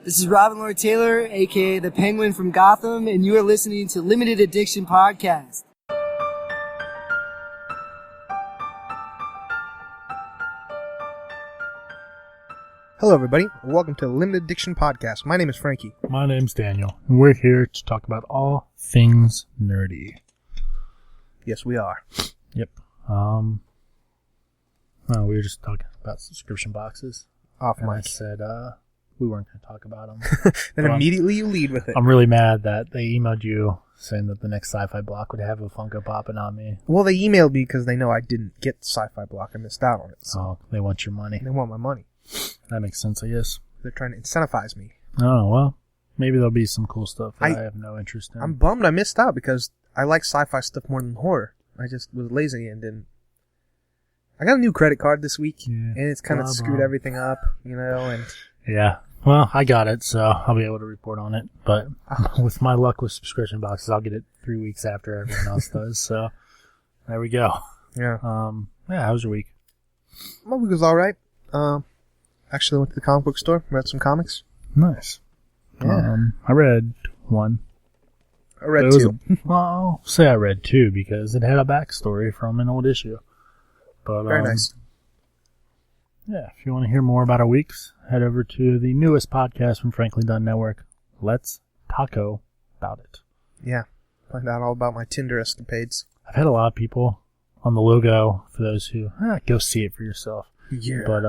This is Robin Lord Taylor, a.k.a. the Penguin from Gotham, and you are listening to Limited Addiction Podcast. Hello, everybody. Welcome to the Limited Addiction Podcast. My name is Frankie. My name's Daniel, and we're here to talk about all things nerdy. Yes, we are. Yep. We were just talking about subscription boxes. Off and mic. I said we weren't going to talk about them. Then immediately you lead with it. I'm really mad that they emailed you saying that the next Sci-Fi Block would have a Funko Pop and not me. Well, they emailed me because they know I didn't get Sci-Fi Block. I missed out on it. So Oh, they want your money. they want my money. That makes sense, I guess. They're trying to incentivize me. Oh, well, maybe there'll be some cool stuff that I have no interest in. I'm bummed I missed out because I like sci-fi stuff more than horror. I just was lazy and didn't. I got a new credit card this week, and it's kind of screwed everything up, you know, and... Yeah. Well, I got it, so I'll be able to report on it. But with my luck with subscription boxes, I'll get it 3 weeks after everyone else does. So there we go. Yeah. How was your week? My week was all right. Actually went to the comic book store, read some comics. Nice. Yeah. I read one. I read two. Well, I'll say I read two because it had a backstory from an old issue. But Very nice. Yeah, if you want to hear more about our weeks, head over to the newest podcast from Frankly Done Network. Let's Taco About It. Yeah. Find out all about my Tinder escapades. I've had a lot of people on the logo, for those who, go see it for yourself. Yeah. But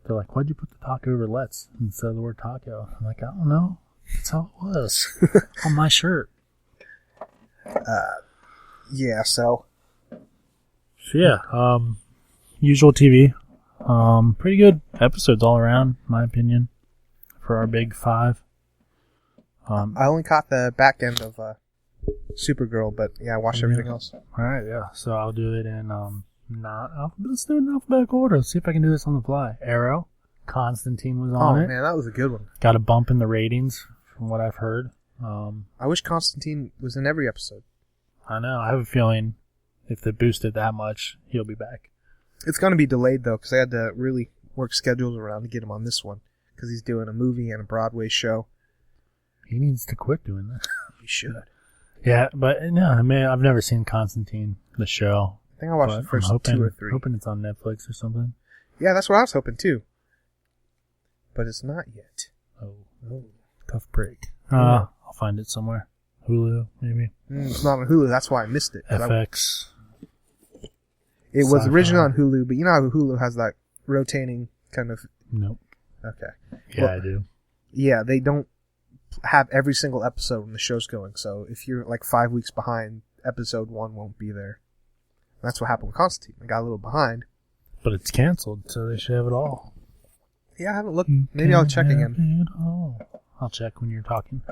they're like, why'd you put the taco over let's instead of the word taco? I'm like, I don't know. That's how it was on my shirt. Yeah, so yeah, usual TV. Pretty good episodes all around, in my opinion, for our big five. I only caught the back end of Supergirl, but yeah, I watched everything else. All right, yeah. So I'll do it in let's do it in alphabetical order. Let's see if I can do this on the fly. Arrow, Constantine was on it. Oh man, that was a good one. Got a bump in the ratings from what I've heard. I wish Constantine was in every episode. I know. I have a feeling if they boosted that much, he'll be back. It's going to be delayed, though, because they had to really work schedules around to get him on this one, because he's doing a movie and a Broadway show. He needs to quit doing that. He should. Yeah, but no, I mean, I've never seen Constantine, the show. I think I watched the first 2 or 3. Hoping it's on Netflix or something. Yeah, that's what I was hoping, too. But it's not yet. Oh. Tough break. I'll find it somewhere. Hulu, maybe. It's not on Hulu. That's why I missed it. FX. It was originally on Hulu, but you know how Hulu has that rotating kind of... Nope. Okay. Yeah, I do. Yeah, they don't have every single episode when the show's going, so if you're like 5 weeks behind, episode 1 won't be there. That's what happened with Constantine. I got a little behind. But it's canceled, so they should have it all. Yeah, I haven't looked. Maybe I'll check again. I'll check when you're talking.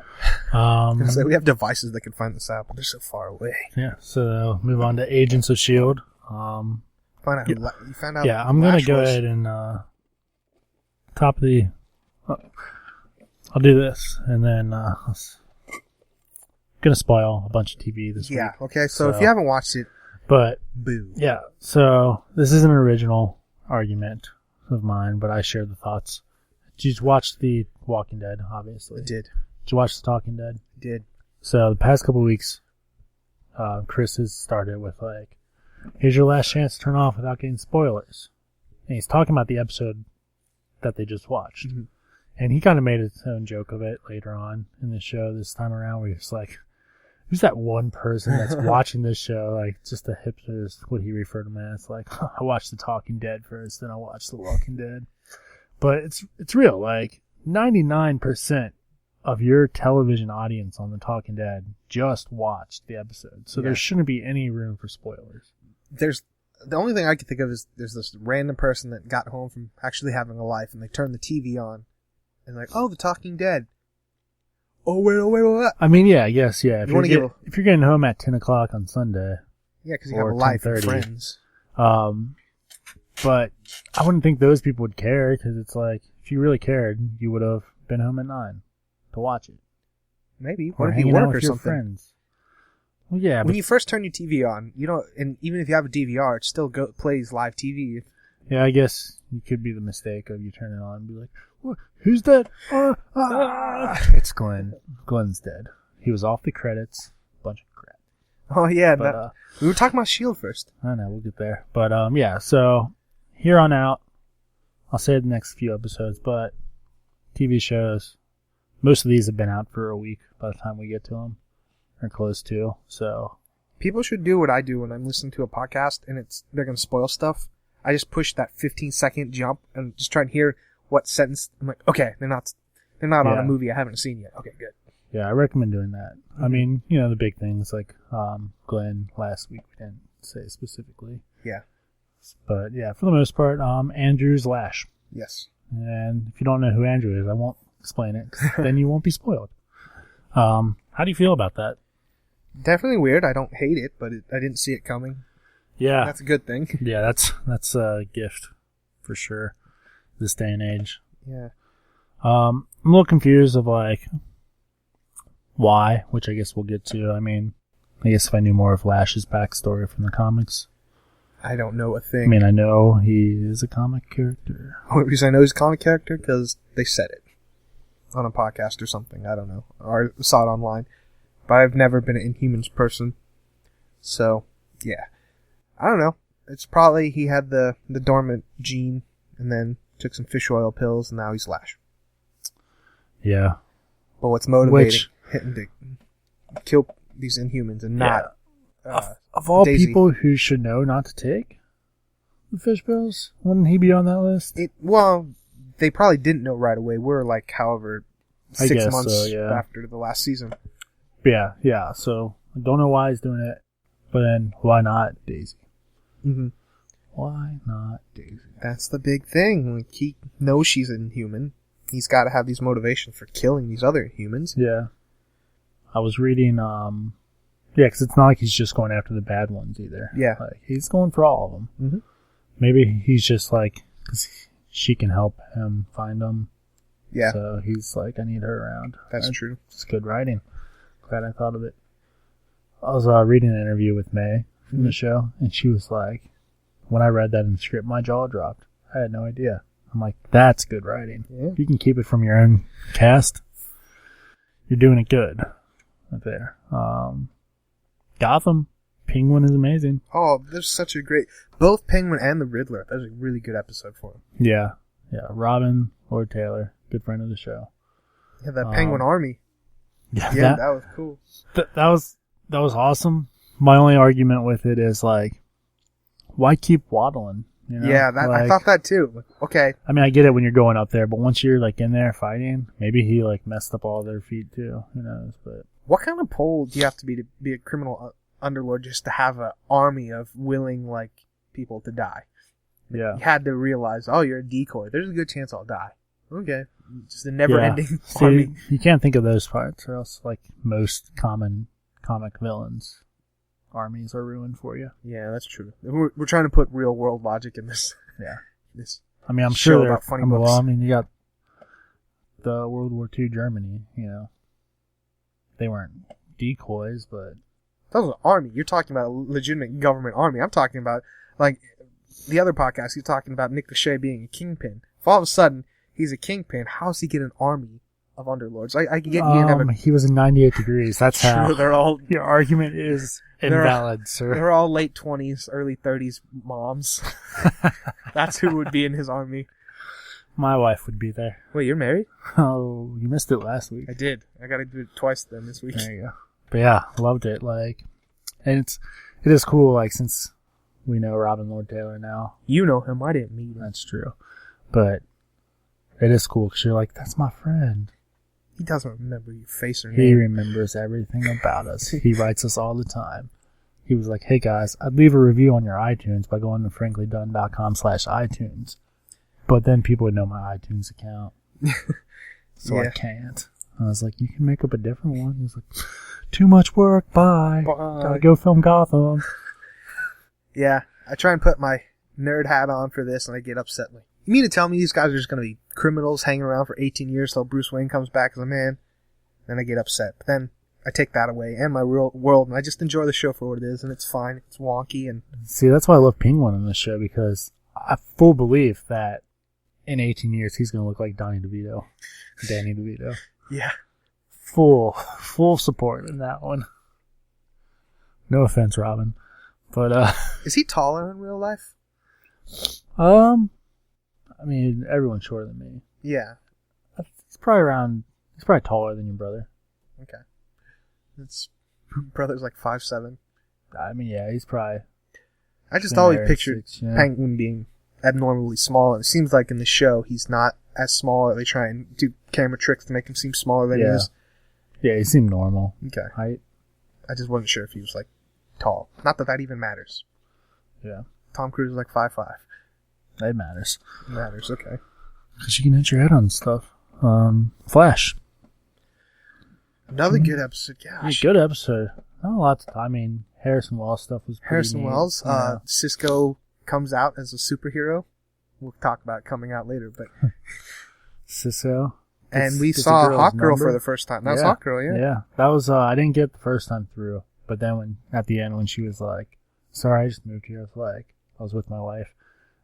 So we have devices that can find this out, but they're so far away. Yeah, so move on to Agents of S.H.I.E.L.D. You found out. Yeah, I'm going to go ahead and top of the... I'll do this, and then I'm going to spoil a bunch of TV this week. Yeah, okay, so if you haven't watched it, but boo. Yeah, so this is an original argument of mine, but I share the thoughts. Did you watch The Walking Dead, obviously? I did. Did you watch The Talking Dead? I did. So the past couple of weeks, Chris has started with like, here's your last chance to turn off without getting spoilers. And he's talking about the episode that they just watched. Mm-hmm. And he kind of made his own joke of it later on in the show this time around, where he's like, who's that one person that's watching this show? Like, just a hipster is what he referred to him as. Like, I watched The Talking Dead first, then I watched The Walking Dead. But it's real. Like, 99% of your television audience on The Talking Dead just watched the episode. So there shouldn't be any room for spoilers. The only thing I can think of is there's this random person that got home from actually having a life, and they turned the TV on, and like, oh, The Talking Dead. Oh, wait. I mean, yeah, I guess, yeah. If you're getting home at 10 o'clock on Sunday. Yeah, because you have a life and friends. But I wouldn't think those people would care, because it's like, if you really cared, you would have been home at 9 to watch it. Maybe. What if you work or something? Friends. Well, yeah. When you first turn your TV on, you don't, and even if you have a DVR, it still plays live TV. Yeah, I guess you could be the mistake of you turn it on and be like, what? Who's that? It's Glenn. Glenn's dead. He was off the credits. Bunch of crap. Oh, yeah. But, we were talking about S.H.I.E.L.D. first. I know, we'll get there. But, yeah, so here on out, I'll say the next few episodes, but TV shows, most of these have been out for a week by the time we get to them, or close to, so. People should do what I do when I'm listening to a podcast and they're going to spoil stuff. I just push that 15-second jump and just try and hear what sentence. I'm like, okay, they're not on a movie I haven't seen yet. Okay, good. Yeah, I recommend doing that. Mm-hmm. I mean, you know, the big things like Glenn last week, we didn't say specifically. Yeah. But yeah, for the most part, Andrew's Lash. Yes. And if you don't know who Andrew is, I won't explain it, 'cause then you won't be spoiled. How do you feel about that? Definitely weird. I don't hate it, but I didn't see it coming. Yeah. That's a good thing. Yeah, that's a gift for sure, this day and age. Yeah. I'm a little confused of like why, which I guess we'll get to. I mean, I guess if I knew more of Lash's backstory from the comics. I don't know a thing. I mean, I know he is a comic character. Only reason I know he's a comic character because they said it on a podcast or something. I don't know. Or saw it online. But I've never been an Inhumans person. So, yeah. I don't know. It's probably he had the dormant gene and then took some fish oil pills and now he's Lash. Yeah. But what's motivating him to kill these Inhumans and not... Of all Daisy. people who should know not to take the fish pills, wouldn't he be on that list? Well, they probably didn't know right away. We're like, however, 6 months after the last season. Yeah. So, I don't know why he's doing it, but then why not Daisy? Mm-hmm. Why not Daisy? That's the big thing. Like, he knows she's an Inhuman. He's got to have these motivations for killing these other humans. Yeah. I was reading, yeah, because it's not like he's just going after the bad ones either. Yeah. Like, he's going for all of them. Mm-hmm. Maybe he's just like, because she can help him find them. Yeah. So he's like, I need her around. That's true. It's good writing. Glad I thought of it. I was reading an interview with May from the show, and she was like, when I read that in the script, my jaw dropped. I had no idea. I'm like, that's good writing. Yeah. If you can keep it from your own cast, you're doing it good. Right there. Gotham, Penguin is amazing. Oh, there's such a great... Both Penguin and the Riddler. That was a really good episode for him. Yeah. Robin, Lord Taylor, good friend of the show. Yeah, that Penguin army. Yeah, that was cool. That was awesome. My only argument with it is like, why keep waddling? You know? Yeah, I thought that too. Like, okay. I mean, I get it when you're going up there, but once you're like in there fighting, maybe he like messed up all their feet too. Who knows? But what kind of pull do you have to be a criminal underlord just to have an army of willing like people to die? Yeah, you had to realize, oh, you're a decoy. There's a good chance I'll die. Okay, just a never-ending army. See, you can't think of those parts, or else like most common comic villains, armies are ruined for you. Yeah, that's true. We're trying to put real world logic in this. Yeah, this. I mean, I'm sure they're about funny books. Well, I mean, you got the World War II Germany. You know, they weren't decoys, but that was an army. You're talking about a legitimate government army. I'm talking about like the other podcast. You're talking about Nick Lachey being a kingpin. If all of a sudden he's a kingpin, how does he get an army of underlords? I can get he was in 98 Degrees. That's how. They're all your argument is invalid, sir. They're all late 20s, early 30s moms. That's who would be in his army. My wife would be there. Wait, you're married? Oh, you missed it last week. I did. I got to do it twice then this week. There you go. But yeah, loved it. Like, and it is cool. Like, since we know Robin Lord Taylor now, you know him. I didn't meet him. That's true. But it is cool because you're like, that's my friend. He doesn't remember your face or name. He remembers everything about us. He writes us all the time. He was like, hey guys, I'd leave a review on your iTunes by going to franklydunn.com/iTunes. But then people would know my iTunes account. So yeah. I can't. I was like, you can make up a different one. He's like, too much work, bye. Gotta go film Gotham. Yeah, I try and put my nerd hat on for this and I get upset. Like, you mean to tell me these guys are just going to be criminals hanging around for 18 years till Bruce Wayne comes back as a man? Then I get upset. But then I take that away and my real world, and I just enjoy the show for what it is, and it's fine. It's wonky. And see, that's why I love Penguin in this show, because I full belief that in 18 years he's going to look like Danny DeVito. Yeah. Full support in that one. No offense, Robin. But, Is he taller in real life? I mean, everyone's shorter than me. Yeah. He's probably taller than your brother. Okay. Brother's like 5'7". I mean, yeah, he's probably... I just always pictured 6, yeah. Penguin being abnormally small, and it seems like in the show he's not as small, or they try and do camera tricks to make him seem smaller than he is. Yeah, he seemed normal. Okay. Height. I just wasn't sure if he was, like, tall. Not that even matters. Yeah. Tom Cruise is like 5'5". That matters. It matters, okay. Because you can hit your head on stuff. Flash. Another good episode, gosh. Good episode. Not a lot to... I mean, Harrison Wells stuff was pretty Harrison neat. Wells, Yeah. Cisco comes out as a superhero. We'll talk about it coming out later, but... Cisco. And we Gets saw a girl's Hawk Girl number. for the first time. That was Hawk Girl, yeah. Yeah. That was, I didn't get it the first time through. But then at the end when she was like, sorry, I just moved here. I was with my wife.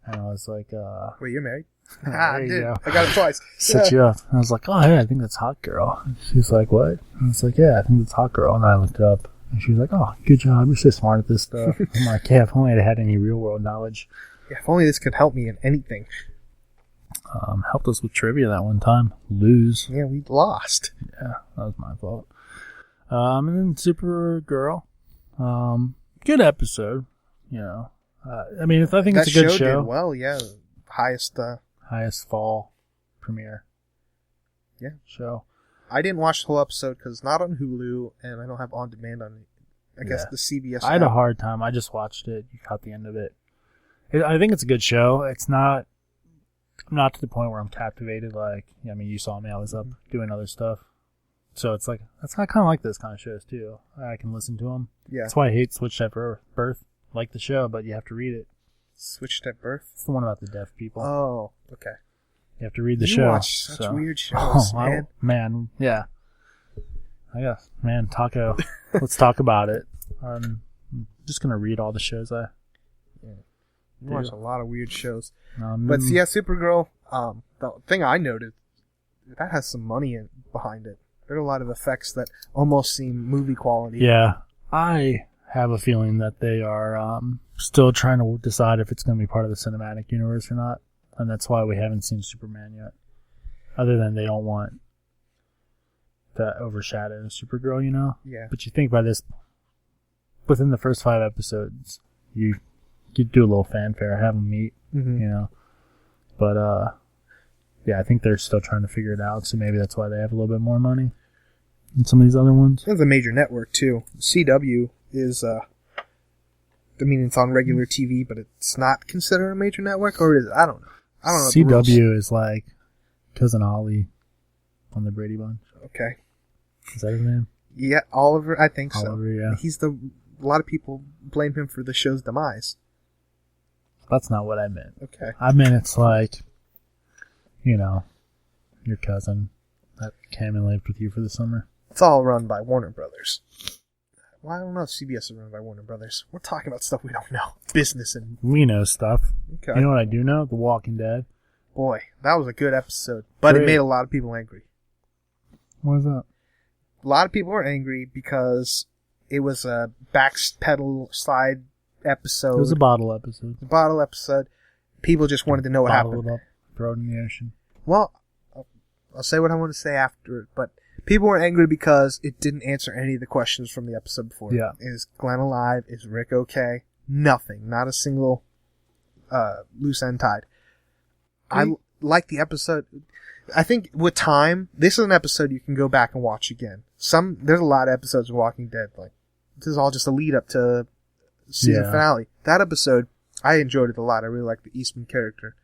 And I was like, Wait, you're married? there you go. I got it twice. Set you up. And I was like, oh, yeah, I think that's Hot Girl. And she was like, what? And I was like, yeah, I think that's Hot Girl. And I looked it up. And she was like, oh, good job. You're so smart at this stuff. I'm like, yeah, if only I'd had any real world knowledge. Yeah, if only this could help me in anything. Helped us with trivia that one time. Lose. Yeah, we lost. Yeah, that was my fault. And then Supergirl. Good episode. You know. I mean, I think it's a good show. Did well, yeah. Highest fall premiere. Yeah. Show. I didn't watch the whole episode because it's not on Hulu, and I don't have on demand on, I guess, the CBS. I had a hard time. I just watched it. You caught the end of it. I think it's a good show. It's not to the point where I'm captivated. Like, I mean, you saw me. I was up doing other stuff. So it's like, that's kind of like this kind of shows too. I can listen to them. Yeah. That's why I hate Switched at Birth. Like the show, but you have to read it. Switched at Birth? It's the one about the deaf people. Oh, okay. You have to read the show. You watch such weird shows, man. Man, yeah. I guess, man, Taco. Let's talk about it. I'm just going to read all the shows You watch a lot of weird shows. But yeah, Supergirl, the thing I noted, that has some money behind it. There are a lot of effects that almost seem movie quality. Yeah. I have a feeling that they are still trying to decide if it's going to be part of the cinematic universe or not. And that's why we haven't seen Superman yet. Other than they don't want to overshadow Supergirl, you know? Yeah. But you think by this, within the first 5 episodes, you do a little fanfare, have them meet, you know? But, yeah, I think they're still trying to figure it out, so maybe that's why they have a little bit more money than some of these other ones. It's a major network, too. CW is, I mean, it's on regular TV, but it's not considered a major network, or is it? I don't know. CW is like Cousin Ollie on the Brady Bunch. Okay. Is that his name? Yeah, Oliver, I think Oliver, so. yeah. A lot of people blame him for the show's demise. That's not what I meant. Okay. I meant it's like, you know, your cousin that came and lived with you for the summer. It's all run by Warner Brothers. Well, I don't know if CBS is run by Warner Brothers. We're talking about stuff we don't know. Business and... We know stuff. Okay. You know what I do know? The Walking Dead. Boy, that was a good episode. But Great. It made a lot of people angry. What is that? A lot of people are angry because it was a backpedal slide episode. It was a bottle episode. A bottle episode. People just wanted to know what happened. Bottle it up, throw it in the ocean. Well, I'll say what I want to say after it, but people were angry because it didn't answer any of the questions from the episode before. Yeah. Is Glenn alive? Is Rick okay? Nothing. Not a single loose end tied. I like the episode. I think with time, this is an episode you can go back and watch again. There's a lot of episodes of Walking Dead. Like, this is all just a lead up to season finale. That episode, I enjoyed it a lot. I really liked the Eastman character.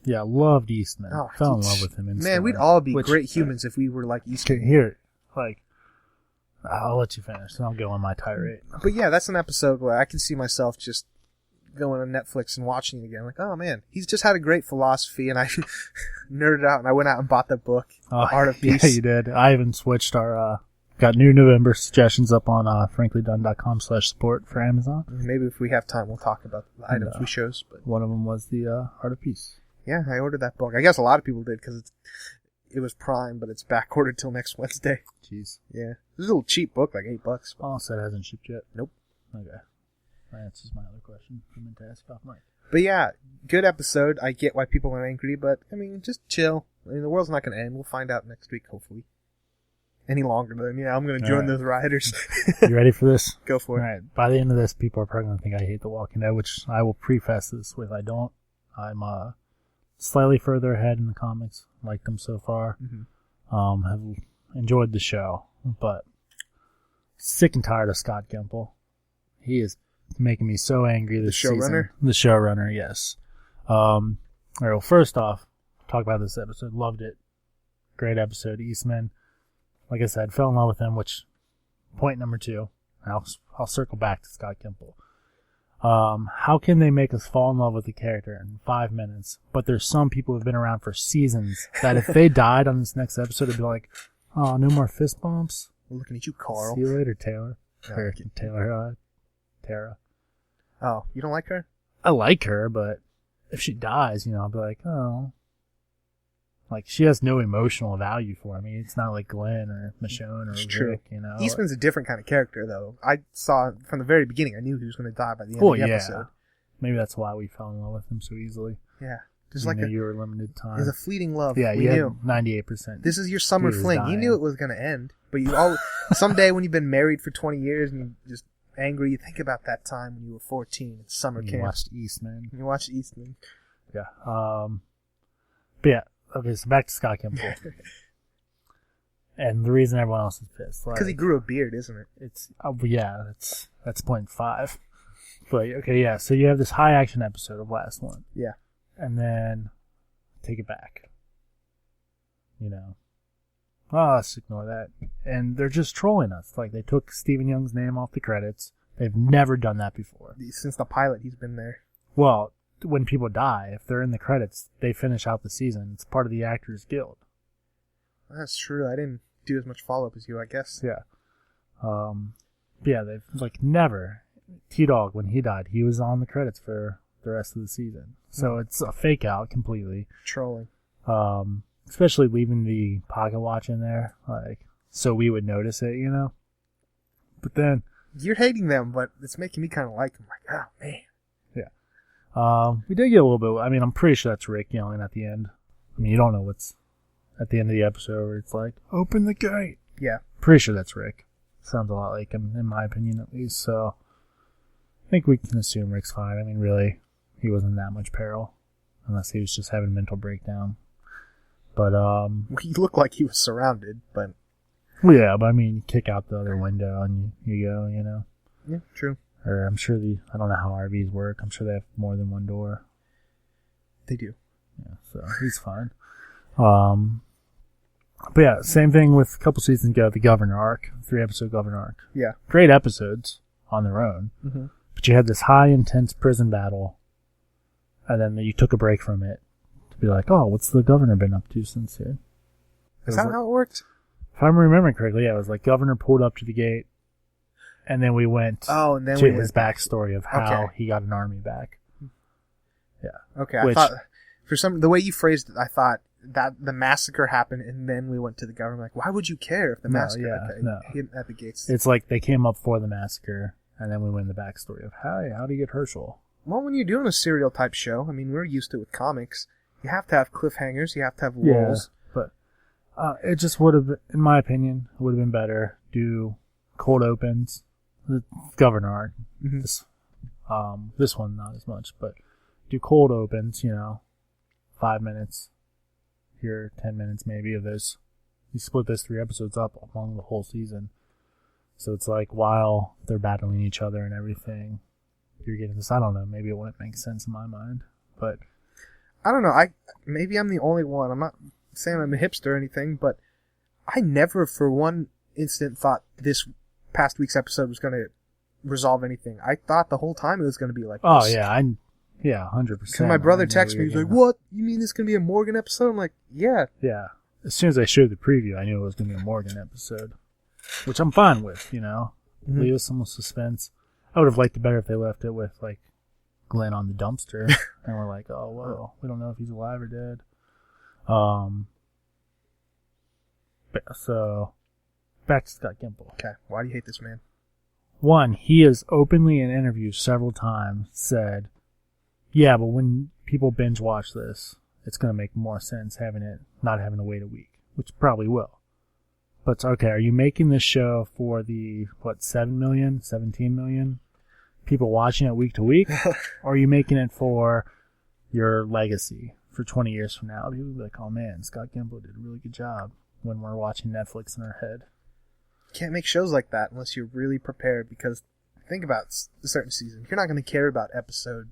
Yeah, loved Eastman. Oh, fell in love with him instantly. Man, we'd all be great humans if we were like Eastman. Okay, here, like, I'll let you finish, then I'll go on my tirade. But yeah, that's an episode where I can see myself just going on Netflix and watching it again. Like, oh man, he's just had a great philosophy, and I nerded out, and I went out and bought the book, The Art of Peace. Yeah, you did. I even switched our Got new November suggestions up on franklydunn.com/support for Amazon. Maybe if we have time, we'll talk about the items we chose. But one of them was the Art of Peace. Yeah, I ordered that book. I guess a lot of people did because it was Prime, but it's back ordered till next Wednesday. Jeez. Yeah. This is a little cheap book, like $8. Oh, so it hasn't shipped yet? Nope. Okay. That answers my other question. I meant to ask off mic. But yeah, good episode. I get why people are angry, but I mean, just chill. I mean, the world's not going to end. We'll find out next week, hopefully. Any longer than, I'm going to join those rioters. You ready for this? Go for it. All right. By the end of this, people are probably going to think I hate The Walking Dead, which I will preface this with I don't. I'm slightly further ahead in the comics. Liked them so far. Mm-hmm. Have enjoyed the show, but sick and tired of Scott Gimple. He is making me so angry this season. The showrunner, yes. All right, well, first off, talk about this episode. Loved it. Great episode. Eastman, like I said, fell in love with him, which, point number 2. I'll circle back to Scott Gimple. How can they make us fall in love with the character in 5 minutes? But there's some people who've been around for seasons that if they died on this next episode, it'd be like, oh, no more fist bumps. I'm looking at you, Carl. See you later, Taylor. No. Or Taylor, Tara. Oh, you don't like her? I like her, but if she dies, I'll be like, oh. Like, she has no emotional value for me. It's not like Glenn or Michonne or Rick, Eastman's a different kind of character, though. I saw from the very beginning, I knew he was going to die by the end of the episode. Maybe that's why we fell in love with him so easily. Yeah. Just like you were limited time. It was a fleeting love. Yeah, we knew. 98%. This is your summer fling. You knew it was going to end, but you someday when you've been married for 20 years and you're just angry, you think about that time when you were 14 at summer camp. You watched Eastman. Yeah. But yeah. Okay, so back to Scott Gimple. And the reason everyone else is pissed. Because he grew a beard, isn't it? It's that's point 5. But, okay, yeah, so you have this high action episode of last one. Yeah. And then take it back. Let's ignore that. And they're just trolling us. Like, they took Stephen Young's name off the credits. They've never done that before. Since the pilot, he's been there. Well, when people die, if they're in the credits, they finish out the season. It's part of the Actors Guild. That's true. I didn't do as much follow-up as you, I guess. Yeah. Yeah, they've, never. T-Dog, when he died, he was on the credits for the rest of the season. So it's a fake out completely. Trolling. Especially leaving the pocket watch in there, so we would notice it, But then... You're hating them, but it's making me kind of like them. Like, oh, man. We did get a little bit... I mean, I'm pretty sure that's Rick yelling at the end. I mean, you don't know what's at the end of the episode where it's like, open the gate. Yeah. Pretty sure that's Rick. Sounds a lot like him, in my opinion, at least. So, I think we can assume Rick's fine. I mean, really, he wasn't in that much peril. Unless he was just having a mental breakdown. But, he looked like he was surrounded, but... Well, yeah, but I mean, you kick out the other window and you go, Yeah, true. Or I'm sure I don't know how RVs work. I'm sure they have more than one door. They do. Yeah, so he's fine. But yeah, same thing with a couple seasons ago, the Governor arc, 3-episode Governor arc. Yeah. Great episodes on their own. Mm-hmm. But you had this high, intense prison battle, and then you took a break from it to be like, oh, what's the Governor been up to since here? Is that how it worked? If I'm remembering correctly, yeah, it was like Governor pulled up to the gate, and then we went to his backstory of how he got an army back. Yeah. Okay, I thought, the way you phrased it, I thought that the massacre happened, and then we went to the Governor. Like, why would you care if the massacre hit at the gates? It's like they came up for the massacre, and then we went the backstory of, how do you get Herschel? Well, when you're doing a serial type show, I mean, we're used to it with comics, you have to have cliffhangers, you have to have lulls. Yeah, but it just would have, in my opinion, would have been better. Do cold opens, the Governor arc. Mm-hmm. This one not as much, but do cold opens, 5 minutes, here 10 minutes maybe of this. You split those 3 episodes up along the whole season. So it's like while they're battling each other and everything, you're getting this. I don't know, maybe it wouldn't make sense in my mind, but I don't know. Maybe I'm the only one. I'm not saying I'm a hipster or anything, but I never for one instant thought this past week's episode was going to resolve anything. I thought the whole time it was going to be like this. Oh, yeah. 100%. Because my brother texted me, he's like, what? You mean this is going to be a Morgan episode? I'm like, yeah. Yeah. As soon as I showed the preview, I knew it was going to be a Morgan episode. which I'm fine with, you know. Leave us some suspense. I would have liked it better if they left it with, like, Glenn on the dumpster, and we're like, oh, well, we don't know if he's alive or dead. So, back to Scott Gimple. Okay, why do you hate this man? One, he has openly in interviews several times said, yeah, but when people binge watch this, it's going to make more sense not having to wait a week, which probably will. But, okay, are you making this show for the, 7 million, 17 million people watching it week to week? Or are you making it for your legacy for 20 years from now? People will be like, oh man, Scott Gimple did a really good job when we're watching Netflix in our head. You can't make shows like that unless you're really prepared, because think about a certain season. You're not going to care about episode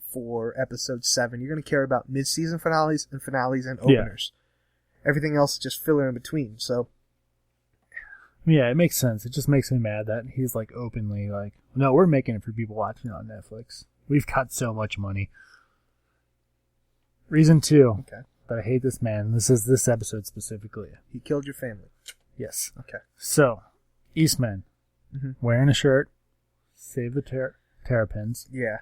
4, episode 7. You're going to care about mid-season finales and openers. Yeah. Everything else is just filler in between, so... Yeah, it makes sense. It just makes me mad that he's like openly like, no, we're making it for people watching it on Netflix. We've got so much money. Reason 2 that I hate this man. This is this episode specifically. He killed your family. Yes. Okay. So, Eastman wearing a shirt, save the Terrapins. Yeah.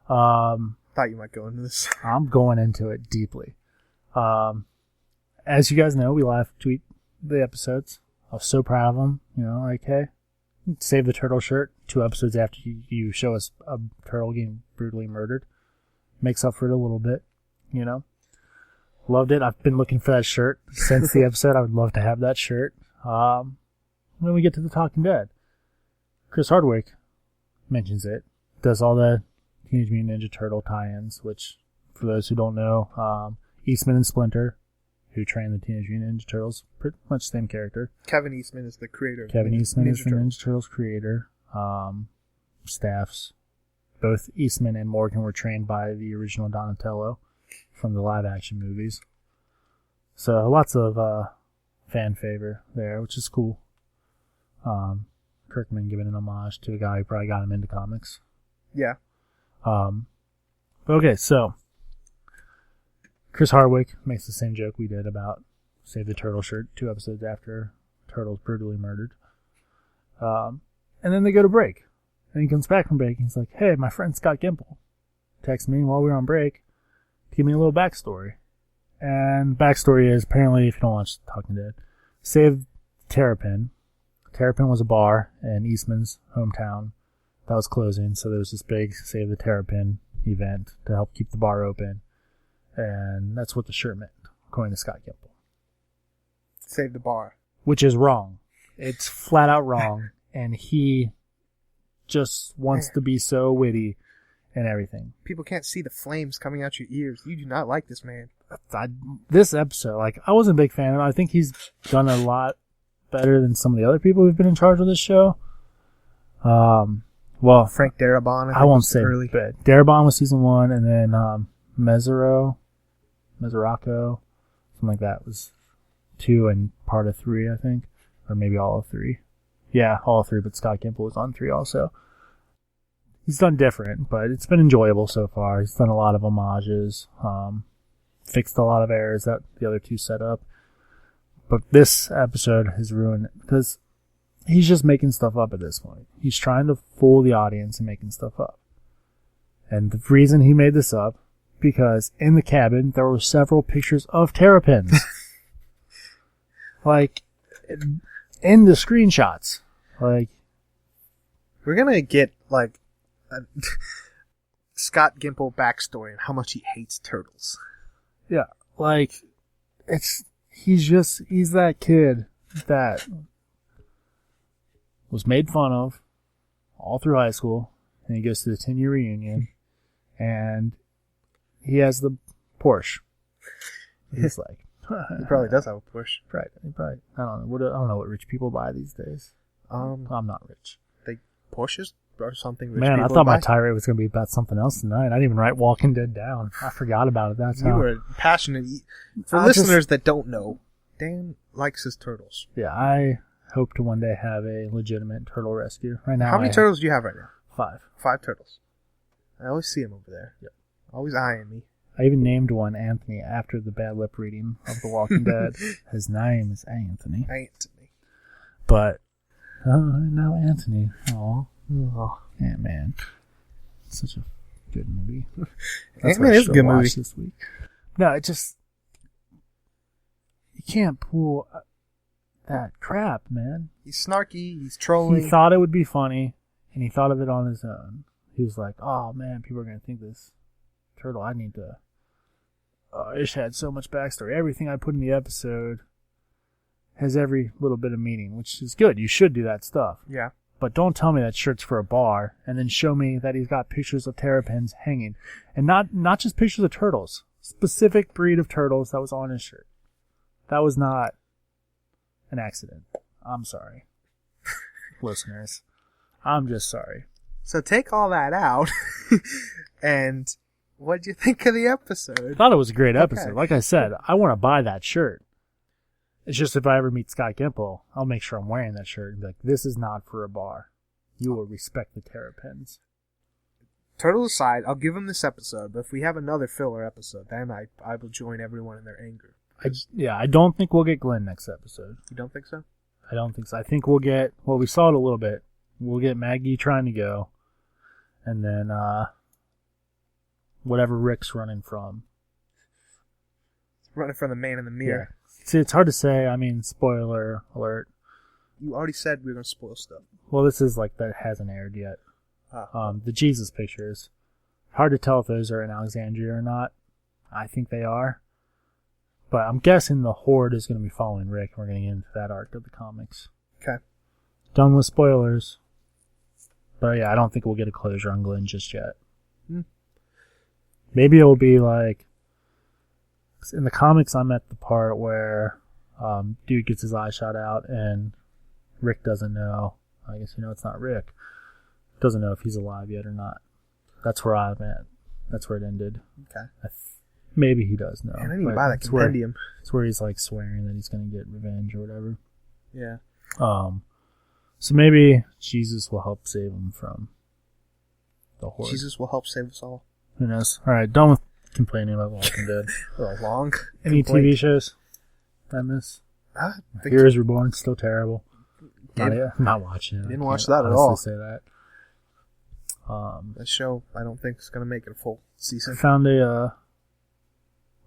Thought you might go into this. I'm going into it deeply. As you guys know, we live tweet the episodes. I was so proud of him, you know, like, hey, save the turtle shirt 2 episodes after you show us a turtle getting brutally murdered. Makes up for it a little bit, you know. Loved it. I've been looking for that shirt since the episode. I would love to have that shirt. When we get to the Talking Dead, Chris Hardwick mentions it. Does all the Teenage Mutant Ninja Turtle tie-ins, which, for those who don't know, Eastman and Splinter, who trained the Teenage Mutant Ninja Turtles, pretty much the same character. Kevin Eastman is the creator. Kevin Eastman is the Ninja Turtles creator. Staffs. Both Eastman and Morgan were trained by the original Donatello from the live-action movies. So lots of fan favor there, which is cool. Kirkman giving an homage to a guy who probably got him into comics. Yeah. Okay, so Chris Hardwick makes the same joke we did about Save the Turtle shirt 2 episodes after Turtle's brutally murdered. And then they go to break. And he comes back from break and he's like, hey, my friend Scott Gimple texted me while we were on break to give me a little backstory. And backstory is, apparently, if you don't watch Talking Dead, Save Terrapin. Terrapin was a bar in Eastman's hometown that was closing, so there was this big Save the Terrapin event to help keep the bar open. And that's what the shirt meant, according to Scott Gimple. Save the bar. Which is wrong. It's flat out wrong. And he just wants to be so witty and everything. People can't see the flames coming out your ears. You do not like this man. This episode, like, I wasn't a big fan of him. I think he's done a lot better than some of the other people who've been in charge of this show. Well, Frank Darabont. I won't say early. But Darabont was season 1, and then Mesoraco, something like that was 2 and part of 3, I think, or maybe all of 3. Yeah, all of 3, but Scott Gimple was on 3 also. He's done different, but it's been enjoyable so far. He's done a lot of homages, fixed a lot of errors that the other 2 set up. But this episode has ruined it because he's just making stuff up at this point. He's trying to fool the audience and making stuff up. And the reason he made this up, because in the cabin there were several pictures of terrapins. Like, in the screenshots. Like, we're gonna get, like, a Scott Gimple backstory and how much he hates turtles. Yeah, like, he's that kid that was made fun of all through high school, and he goes to the 10-year reunion, and he has the Porsche. He's like, he probably does have a Porsche. Right. He probably. I don't know what rich people buy these days. I'm not rich. Porsches or something. Rich Man, I people thought buy? my tirade was going to be about something else tonight. I didn't even write Walking Dead down. I forgot about it. That's you were passionate. For listeners that don't know, Dan likes his turtles. Yeah, I hope to one day have a legitimate turtle rescue. Right now, how many turtles do you have right now? 5. 5 turtles. I always see him over there. Yep. Always eyeing me. I even named one Anthony after the bad lip reading of The Walking Dead. His name is Anthony. But now Anthony. Oh, Ant-Man. Such a good movie. Ant-Man is a good movie this week. No, it just you can't pull that crap, man. He's snarky. He's trolling. He thought it would be funny, and he thought of it on his own. He was like, "Oh man, people are gonna think this turtle. I need to." Ish had so much backstory. Everything I put in the episode has every little bit of meaning, which is good. You should do that stuff. Yeah. But don't tell me that shirt's for a bar, and then show me that he's got pictures of terrapins hanging, and not just pictures of turtles. Specific breed of turtles that was on his shirt. That was not an accident. I'm sorry, listeners. I'm just sorry. So take all that out, and what'd you think of the episode? I thought it was a great episode. Okay. Like I said, I want to buy that shirt. It's just if I ever meet Scott Gimple, I'll make sure I'm wearing that shirt and be like, this is not for a bar. You will respect the terrapins. Turtle aside, I'll give him this episode, but if we have another filler episode, then I will join everyone in their anger. I don't think we'll get Glenn next episode. You don't think so? I don't think so. I think we'll get, well, we saw it a little bit. We'll get Maggie trying to go, and then whatever Rick's running from. Running from the man in the mirror. Yeah. See, it's hard to say. I mean, spoiler alert. You already said we were going to spoil stuff. Well, this is like that hasn't aired yet. The Jesus pictures. Hard to tell if those are in Alexandria or not. I think they are. But I'm guessing the Horde is going to be following Rick. We're going to get into that arc of the comics. Okay. Done with spoilers. But yeah, I don't think we'll get a closure on Glenn just yet. Maybe it will be like, in the comics I'm at the part where dude gets his eye shot out and Rick doesn't know. I guess it's not Rick. Doesn't know if he's alive yet or not. That's where I'm at. That's where it ended. Okay. Maybe he does know. Man, I need to buy that compendium. It's where he's like swearing that he's going to get revenge or whatever. Yeah. So maybe Jesus will help save him from the Horde. Jesus will help save us all. Who knows? All right, done with complaining about Walking Dead. A long Any complaint. TV shows I miss? Heroes Reborn, still terrible. Not watching it. Didn't watch that at all. Say that. That show, I don't think is going to make it a full I season. found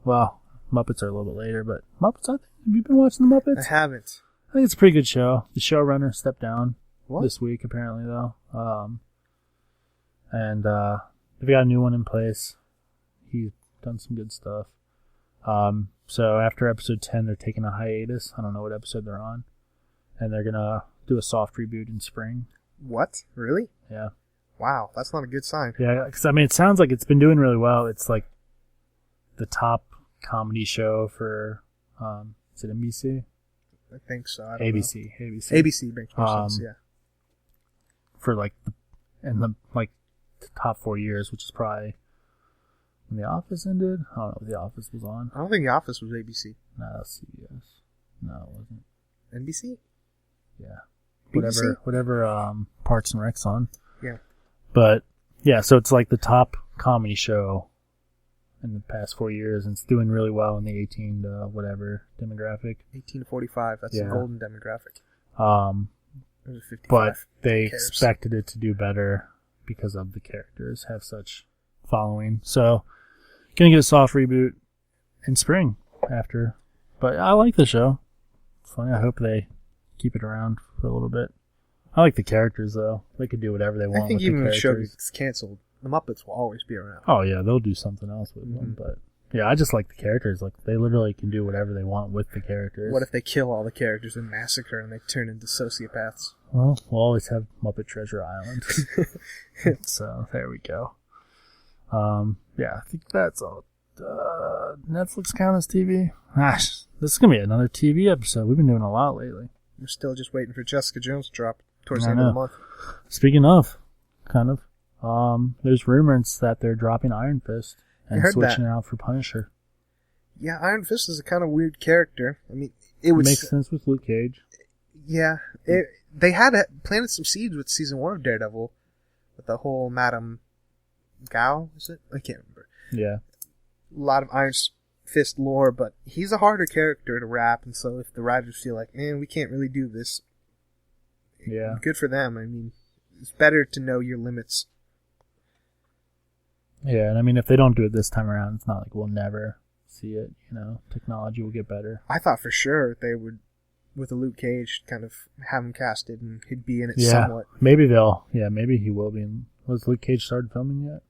well, Muppets are a little bit later, but Muppets, have you been watching the Muppets? I haven't. I think it's a pretty good show. The showrunner stepped down What? this week, apparently, though. And they've got a new one in place. He's done some good stuff. So after episode 10, they're taking a hiatus. I don't know what episode they're on. And they're going to do a soft reboot in spring. What? Really? Yeah. Wow, that's not a good sign. Yeah, because, it sounds like it's been doing really well. It's like the top comedy show for, is it NBC? I think so. I don't ABC. know. ABC. ABC makes more sense, yeah. For the top 4 years, which is probably when The Office ended. I don't know if The Office was on. I don't think The Office was ABC. No, that's CBS. No, it wasn't. NBC? Yeah. BBC? Whatever Parks and Rec's on. Yeah. But, yeah, so it's like the top comedy show in the past 4 years, and it's doing really well in the 18 to whatever demographic. 18 to 45, that's the golden demographic. There's a 55. But they cares? expected it to do better because of the characters have such following. So, gonna get a soft reboot in spring after. But I like the show. It's funny. I hope they keep it around for a little bit. I like the characters, though. They could do whatever they want I think with even the if the show characters. gets canceled, the Muppets will always be around. Oh, yeah, they'll do something else with them. But, yeah, I just like the characters. Like, they literally can do whatever they want with the characters. What if they kill all the characters in Massacre and they turn into sociopaths? Well, we'll always have Muppet Treasure Island. So, there we go. Yeah, I think that's all. Netflix count as TV? Gosh, this is going to be another TV episode. We've been doing a lot lately. We're still just waiting for Jessica Jones to drop towards the end of the month. Speaking of, kind of, there's rumors that they're dropping Iron Fist and switching out for Punisher. Yeah, Iron Fist is a kind of weird character. I mean, it makes sense with Luke Cage. Yeah, they had planted some seeds with season 1 of Daredevil, with the whole Madame Gao, is it? I can't remember. Yeah. A lot of Iron Fist lore, but he's a harder character to wrap, and so if the writers feel like, man, we can't really do this Yeah. Good for them. I mean, it's better to know your limits. Yeah, and I mean, if they don't do it this time around, it's not like we'll never see it. You know, technology will get better. I thought for sure they would, with a Luke Cage, kind of have him casted and he'd be in it somewhat. Maybe maybe he will be in. Was Luke Cage started filming yet?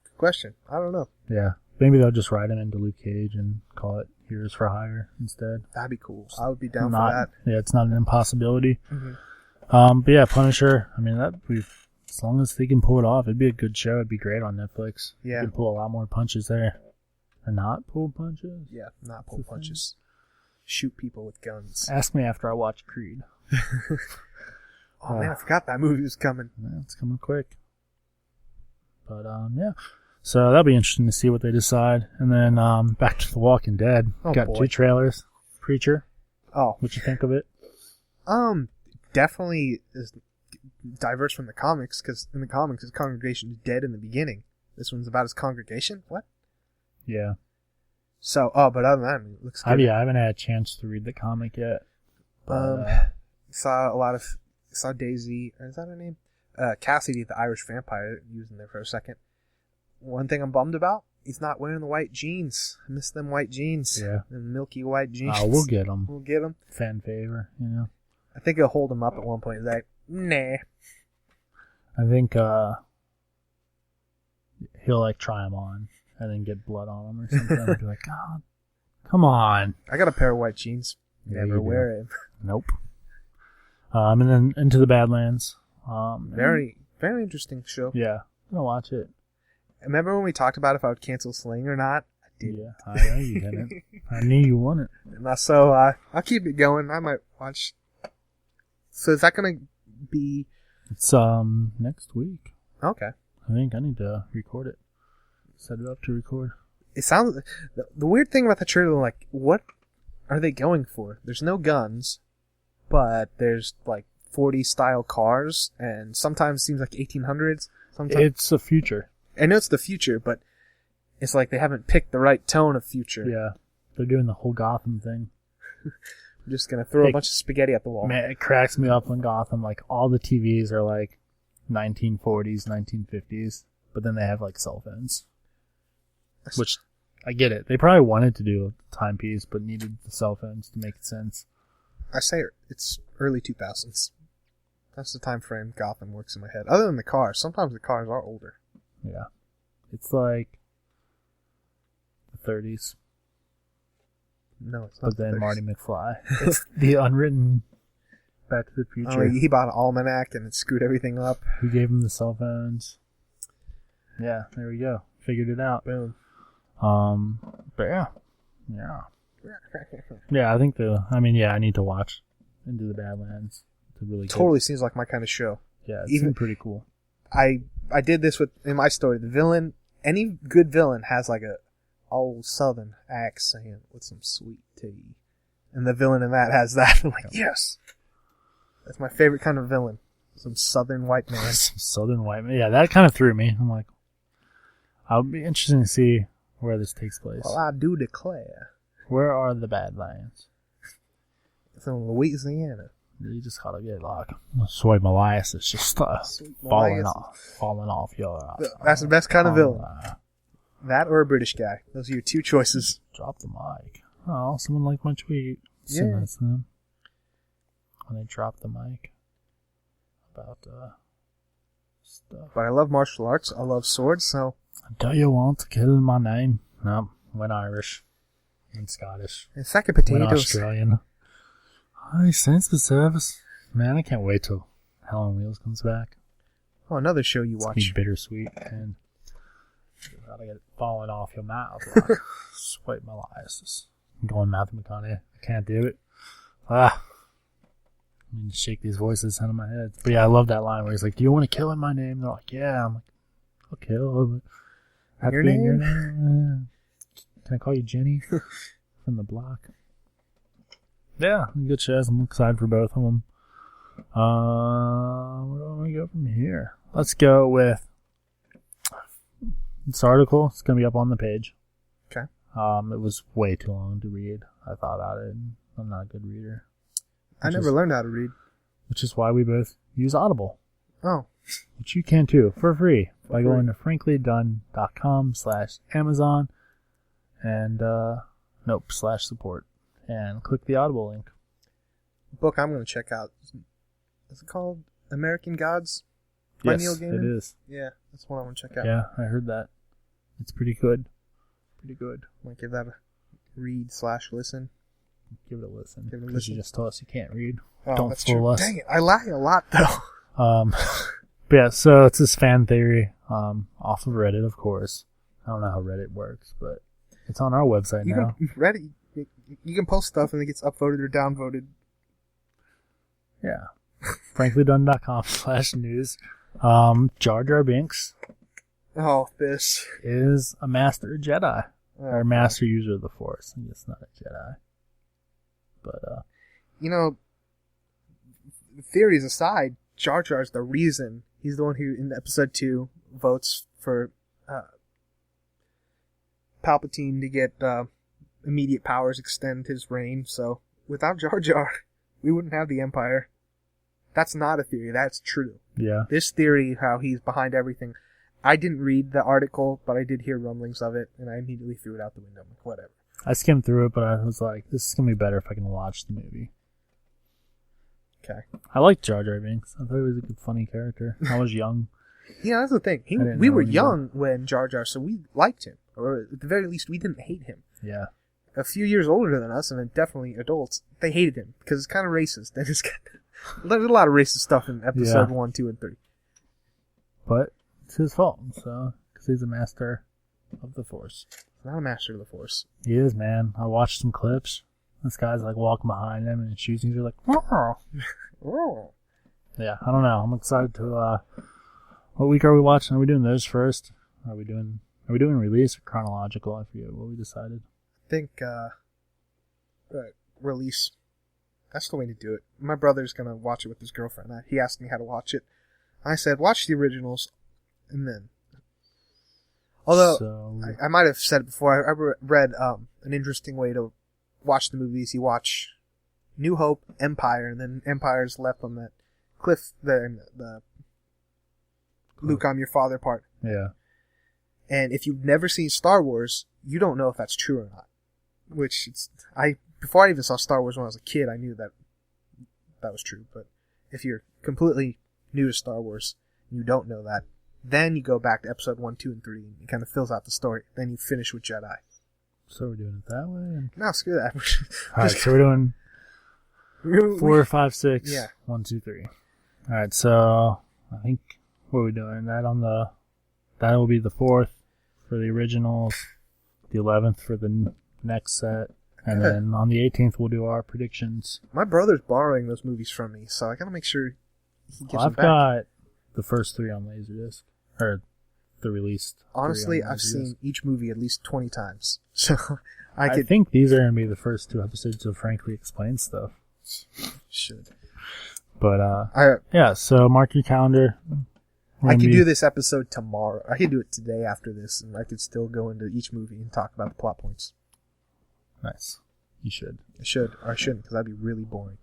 Good question. I don't know. Yeah. Maybe they'll just write him into Luke Cage and call it Heroes for Hire instead. That'd be cool. I would be down for that. Yeah, it's not an impossibility. Mm-hmm. But yeah, Punisher, I mean, as long as they can pull it off, it'd be a good show. It'd be great on Netflix. Yeah. You can pull a lot more punches there. And not pull punches? Yeah, not pull punches. Shoot people with guns. Ask me after I watch Creed. Oh man, I forgot that movie was coming. Yeah, it's coming quick. But yeah. So that'll be interesting to see what they decide. And then back to The Walking Dead. Got 2 trailers. Preacher. Oh. What'd you think of it? Definitely is diverse from the comics, because in the comics his congregation is dead in the beginning. This one's about his congregation? What? Yeah. So, but other than that, I mean, it looks good. I haven't had a chance to read the comic yet. But, saw Daisy, is that her name? Cassidy, the Irish vampire, using there for a second. One thing I'm bummed about, he's not wearing the white jeans. I miss them white jeans. Yeah. The milky white jeans. We'll get them. We'll get them. Fan favor, you know. I think he'll hold him up at one point. He's like, nah. I think he'll like try them on and then get blood on them or something. And be like, God, come on. I got a pair of white jeans. Yeah, Never wear it. Nope. And then Into the Badlands. Very, very interesting show. Yeah, I'm gonna watch it. Remember when we talked about if I would cancel Sling or not? I did. Yeah, I know you didn't. I knew you wouldn't. And so I'll keep it going. I might watch. So is that gonna be? It's next week. Okay. I think I need to record it. Set it up to record. It sounds. The weird thing about the trailer, like, what are they going for? There's no guns, but there's like 40 style cars, and sometimes it seems like 1800s. Sometimes it's the future. I know it's the future, but it's like they haven't picked the right tone of future. Yeah, they're doing the whole Gotham thing. I'm just gonna throw a bunch of spaghetti at the wall. Man, it cracks me up when Gotham, like, all the TVs are like 1940s, 1950s, but then they have like cell phones. Which, I get it. They probably wanted to do a timepiece, but needed the cell phones to make sense. I say it's early 2000s. That's the time frame Gotham works in my head. Other than the cars. Sometimes the cars are older. Yeah. It's like the 30s. No, it's not. But then 30s. Marty McFly. It's the unwritten Back to the Future. Oh, he bought an almanac and it screwed everything up. Who gave him the cell phones? Yeah, there we go. Figured it out. Boom. But yeah. Yeah, I think I need to watch Into the Badlands to really totally seems like my kind of show. Yeah, it's even pretty cool. I did this in my story. The villain, any good villain has like a old southern accent with some sweet tea. And the villain in that has that. I'm like, yes. That's my favorite kind of villain. Some southern white man. Some southern white man. Yeah, that kind of threw me. I'm like, I'll be interested to see where this takes place. Well, I do declare. Where are the Badlands? It's in Louisiana. You just gotta get like soy molasses just falling off your. That's the best kind of villain. That or a British guy. Those are your two choices. Drop the mic. Oh, someone liked my tweet. So yeah. nice them. When they drop the mic about stuff. But I love martial arts. I love swords. So. Do you want to kill my name? No, went Irish. And Scottish. And sack of potatoes. Went Australian. Hi, thanks for service. Man, I can't wait till Hell on Wheels comes back. Oh, another show you watch. It's bittersweet, and you gotta get it falling off your mouth. Like, sweat molasses. I'm going Matthew McConaughey. I can't do it. I need to shake these voices out of my head. But yeah, I love that line where he's like, "Do you want to kill in my name?" They're like, "Yeah." I'm like, "I'll kill." Have your to be name? in your name. Can I call you Jenny from the block? Yeah, good shows. I'm excited for both of them. Where do we go from here? Let's go with this article. It's going to be up on the page. Okay. It was way too long to read. I thought about it. I'm not a good reader. I never learned how to read. which is why we both use Audible. Oh. Which you can too, for free, by going to franklydone.com/Amazon and, /support, and click the Audible link. Book I'm going to check out. Is it called American Gods? By Neil Yes, Gaiman? it is. Yeah, that's one I want to check out. Yeah, I heard that. It's pretty good. Pretty good. Might give that a read/listen. Give it a listen. Give it a Because listen. you just told us you can't read. Oh, Don't that's fool true. us. Dang it, I lie a lot though. But yeah, so it's this fan theory, off of Reddit, of course. I don't know how Reddit works, but it's on our website now. Reddit, you can post stuff and it gets upvoted or downvoted. Yeah. franklydone.com/news. Jar Jar Binks Oh, this. is a master Jedi. Oh, Or master user of the Force. I guess not a Jedi. But, You know, theories aside, Jar Jar's the reason. He's the one who, in episode 2, votes for Palpatine to get immediate powers, extend his reign. So, without Jar Jar, we wouldn't have the Empire. That's not a theory. That's true. yeah. This theory, how he's behind everything, I didn't read the article, but I did hear rumblings of it, and I immediately threw it out the window. Like, whatever. I skimmed through it, but I was like, this is going to be better if I can watch the movie. Okay. I liked Jar Jar Binks. I thought he was a good, funny character. I was young. Yeah, that's the thing. didn't We know were any young when Jar Jar, so we liked him. Or at the very least, we didn't hate him. Yeah. A few years older than us, and then definitely adults, they hated him because it's kind of racist. And it's there's a lot of racist stuff in episode 1, 2, and 3. But it's his fault, so, because he's a master of the Force. Not a master of the Force. He is, man. I watched some clips. This guy's like walking behind him and shooting. He's like, oh. Oh. Yeah, I don't know. I'm excited to, what week are we watching? Are we doing those first? Are we doing release or chronological? I forget what we decided. I think, release. That's the way to do it. My brother's gonna watch it with his girlfriend. He asked me how to watch it. I said, watch the originals, and then. Although, So, I might have said it before, I read an interesting way to watch the movies. You watch New Hope, Empire, and then Empire's left on that cliff there in the Luke, I'm your father part. yeah. And if you've never seen Star Wars, you don't know if that's true or not. Before I even saw Star Wars when I was a kid, I knew that was true. But if you're completely new to Star Wars and you don't know that, then you go back to episode 1, 2, and 3, and it kind of fills out the story. Then you finish with Jedi. So we're doing it that way? And... No, screw that. Alright, so we're doing 4, 5, 6. Yeah. 1, 2, 3. Alright, so I think what are we doing? That will be the 4th for the originals, the 11th for the next set, and then on the 18th we'll do our predictions. My brother's borrowing those movies from me, so I gotta make sure he gives them I've back. got the first 3 on Laserdisc, or the released. Honestly, 3 on I've Laserdisc. seen each movie at least 20 times. So I think these are going to be the first 2 episodes of Frankly Explained stuff. should. But, yeah, so mark your calendar. I could do this episode tomorrow. I could do it today after this, and I could still go into each movie and talk about the plot points. Nice. You should. I should, or I shouldn't, because that'd be really boring.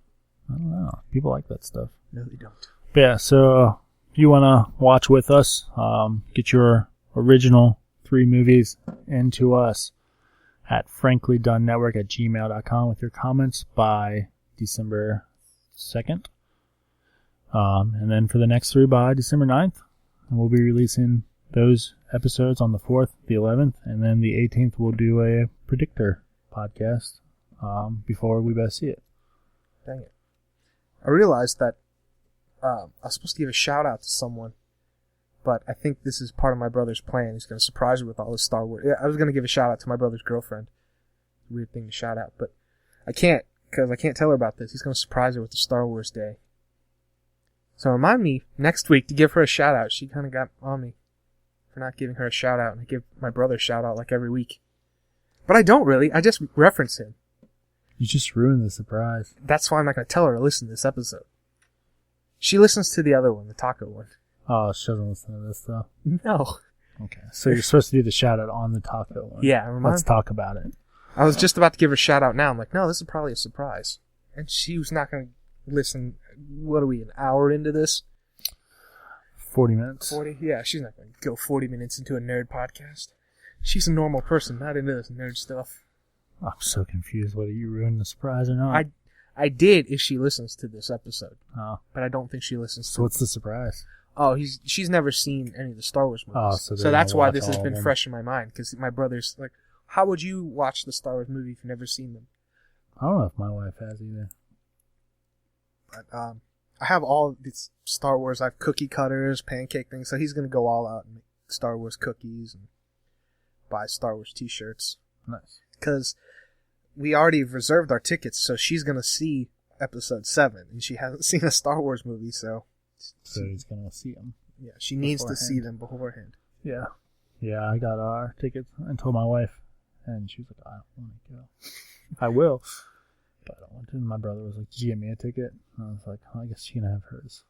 I don't know. People like that stuff. No, they don't. But yeah, so if you want to watch with us, get your original 3 movies into us at franklydonenetwork@gmail.com with your comments by December 2nd. And then for the next 3 by December 9th. And we'll be releasing those episodes on the 4th, the 11th, and then the 18th we'll do a predictor podcast before we best see it. Dang it. I realized that I was supposed to give a shout out to someone, but I think this is part of my brother's plan. He's going to surprise me with all his Star Wars. Yeah, I was going to give a shout out to my brother's girlfriend. Weird thing to shout out, but I can't, because I can't tell her about this. He's going to surprise her with the Star Wars Day. So remind me next week to give her a shout out. She kind of got on me for not giving her a shout out, and I give my brother a shout out like every week. But I don't really. I just reference him. You just ruined the surprise. That's why I'm not going to tell her to listen to this episode. She listens to the other one, the taco one. Oh, she doesn't listen to this, though. No. Okay, so you're supposed to do the shout-out on the taco one. Yeah, Let's talk about it. I was just about to give her a shout out now. I'm like, no, this is probably a surprise. And she was not going to listen. What are we, an hour into this? 40 minutes. 40? Yeah, she's not going to go 40 minutes into a nerd podcast. She's a normal person, not into this nerd stuff. I'm so confused whether you ruined the surprise or not. I did if she listens to this episode. Oh. But I don't think she listens So what's the surprise? Oh, she's never seen any of the Star Wars movies. Oh, so that's why this has all been of them. fresh in my mind, because my brother's like, how would you watch the Star Wars movie if you've never seen them? I don't know if my wife has either. But I have all these Star Wars. I have cookie cutters, pancake things. So he's going to go all out and make Star Wars cookies and buy Star Wars t-shirts. Nice. Because we already reserved our tickets, so she's going to see Episode 7. And she hasn't seen a Star Wars movie, so he's going to see them. Yeah, she needs to see them beforehand. Yeah. Yeah, I got our tickets and told my wife, and she was like, I don't want to go. I will, but I don't want to. And my brother was like, did you get me a ticket? And I was like, I guess she can have hers.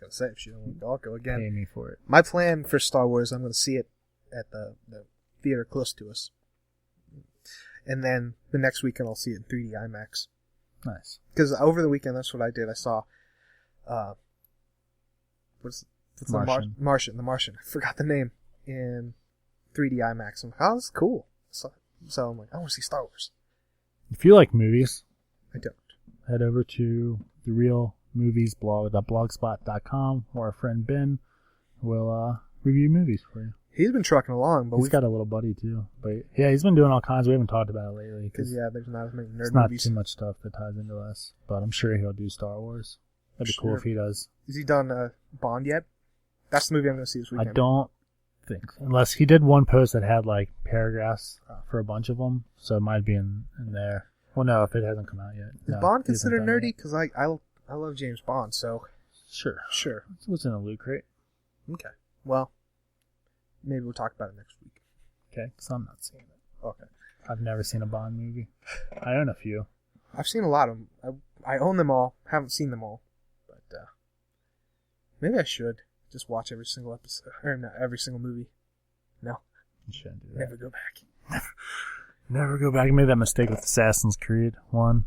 I was gonna say, if she don't want to go, I'll go again. Pay me for it. My plan for Star Wars, I'm going to see it at the theater close to us. And then the next weekend I'll see it in 3D IMAX. Nice. Because over the weekend, that's what I did. I saw, what's Martian. The Martian. I forgot the name. In 3D IMAX. I'm like, oh, that's cool. So I'm like, I want to see Star Wars. If you like movies, I don't. head over to the Real Movies blog.blogspot.com, where our friend Ben will review movies for you. He's been trucking along, but he's got a little buddy too. But yeah, he's been doing all kinds. We haven't talked about it lately because there's not as many nerd it's not movies. Too much stuff that ties into us. But I'm sure he'll do Star Wars. That'd be cool if he does. Has he done Bond yet? That's the movie I'm going to see this weekend. I don't think so. Unless he did one post that had like paragraphs for a bunch of them, so it might be in there. Well, no, if it hasn't come out yet. Is Bond considered nerdy? Because I love James Bond, so sure. It's what's in a loot crate. Okay. Well, maybe we'll talk about it next week. Okay, so I'm not seeing it. Okay. I've never seen a Bond movie. I own a few. I've seen a lot of them. I own them all. Haven't seen them all, but maybe I should just watch every single episode or not every single movie. No, you shouldn't do that. Never go back. Never go back. I made that mistake with Assassin's Creed 1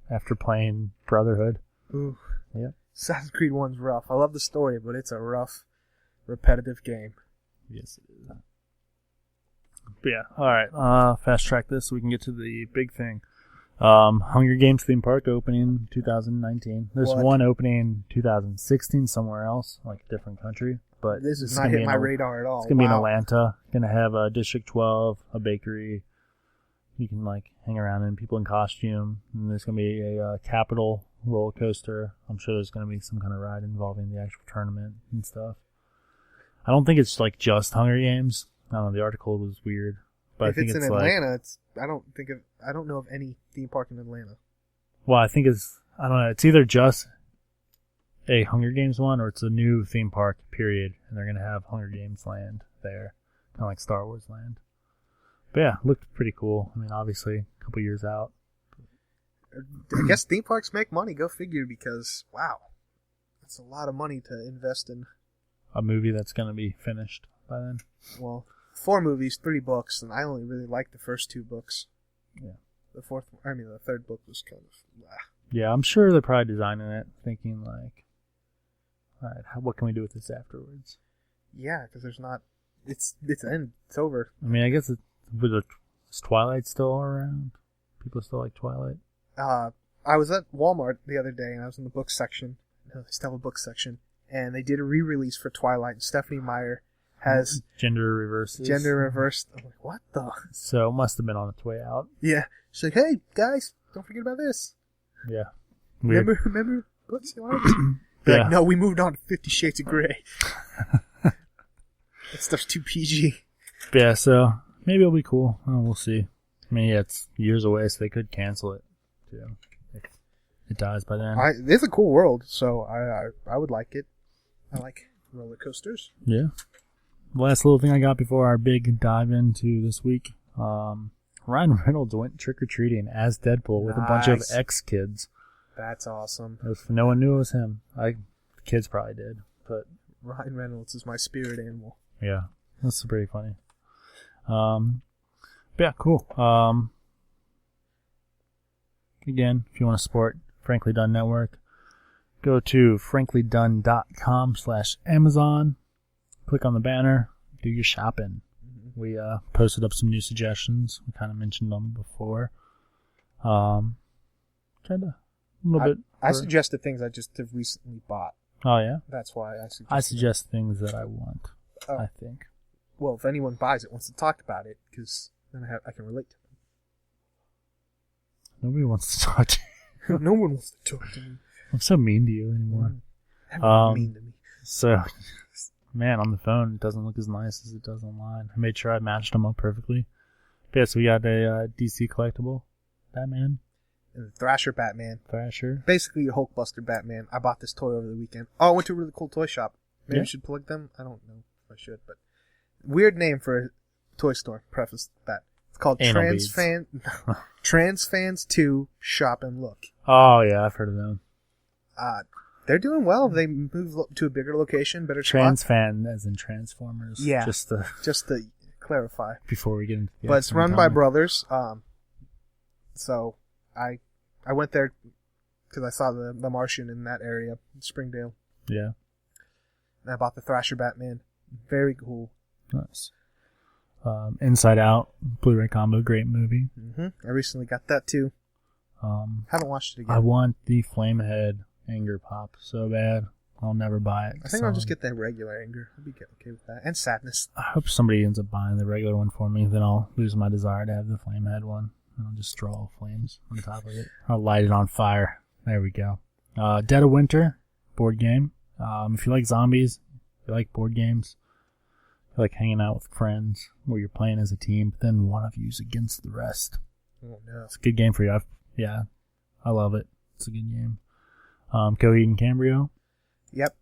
after playing Brotherhood. Ooh. Yep. Assassin's Creed 1's rough. I love the story, but it's a rough, repetitive game. Yes, it is. But yeah, alright. Fast track this so we can get to the big thing. Hunger Games theme park opening 2019. There's one opening 2016 somewhere else, like a different country. But this is not hitting my radar at all. It's going to be in Atlanta. Going to have a District 12, a bakery. You can like hang around in people in costume. And there's going to be a Capitol roller coaster. I'm sure there's going to be some kind of ride involving the actual tournament and stuff. I don't think it's like just Hunger Games. I don't know. The article was weird. But if I think it's in Atlanta, I don't know of any theme park in Atlanta. Well, I think I don't know. It's either just a Hunger Games one or it's a new theme park, period. And they're going to have Hunger Games land there. Kind of like Star Wars land. But yeah, looked pretty cool. I mean, obviously, a couple years out. I guess theme parks make money. Go figure, because, wow. That's a lot of money to invest in. A movie that's going to be finished by then. Well, 4 movies, 3 books, and I only really liked the first 2 books. Yeah. The third book was kind of... Yeah, I'm sure they're probably designing it, thinking like, all right, what can we do with this afterwards? Yeah, because there's not... It's end. It's over. I mean, I guess is Twilight still around? People still like Twilight? I was at Walmart the other day, and I was in the book section. They still have a book section. And they did a re-release for Twilight, and Stephanie Meyer has... Gender reversed. I'm like, what the... So it must have been on its way out. Yeah. She's like, hey, guys, don't forget about this. Yeah. Weird. Remember books you liked? Yeah. Like, no, we moved on to 50 Shades of Grey. That stuff's too PG. Yeah, so maybe it'll be cool. We'll see. I mean, yeah, it's years away, so they could cancel it, too. If it dies by then. It's a cool world, so I would like it. I like roller coasters. Yeah. Last little thing I got before our big dive into this week. Ryan Reynolds went trick-or-treating as Deadpool with a bunch of ex-kids. That's awesome. If no one knew it was him. The kids probably did, but... Ryan Reynolds is my spirit animal. Yeah, that's pretty funny. But yeah, cool. Again, if you want to support Frankly Done Network, go to franklydone.com/Amazon. Click on the banner. Do your shopping. We posted up some new suggestions. We kind of mentioned them before. Tried to a little bit. I suggested things I just have recently bought. Oh yeah. That's why I suggest things that I want. Oh. I think. Well, if anyone buys it, wants to talk about it, because then I can relate to Nobody wants to talk to you. them. No one wants to talk to me. I'm so mean to you anymore. Everyone's mean to me. So, man, on the phone, it doesn't look as nice as it does online. I made sure I matched them up perfectly. But yes, we got a DC collectible Batman. And the Thrasher Batman. Thrasher. Basically a Hulkbuster Batman. I bought this toy over the weekend. Oh, I went to a really cool toy shop. Maybe Yeah. I should plug them? I don't know if I should, but... Weird name for a toy store. Preface that. It's called Anal Trans Fans 2 Shop and Look. Oh, yeah, I've heard of them. They're doing well. They moved to a bigger location, better Trans spot. fan as in Transformers. Yeah. Just to clarify. before we get into the But it's X-Men run by comic. brothers. So I went there because I saw the Martian in that area, Springdale. Yeah. And I bought the Thrasher Batman. Very cool. Nice. Inside Out, Blu-ray combo, great movie. I recently got that too. Haven't watched it again. I want the Flamehead Anger Pop so bad. I'll never buy it. I think I'll just get the regular anger. I'll be okay with that. And sadness. I hope somebody ends up buying the regular one for me. Then I'll lose my desire to have the Flamehead one. I'll just draw flames on top of it. I'll light it on fire. There we go. Dead of Winter, board game. If you like zombies, if you like board games, if you like hanging out with friends where you're playing as a team, but then one of you's against the rest. Oh, no. It's a good game for you. I love it. It's a good game. Coheed and Cambria. Yep.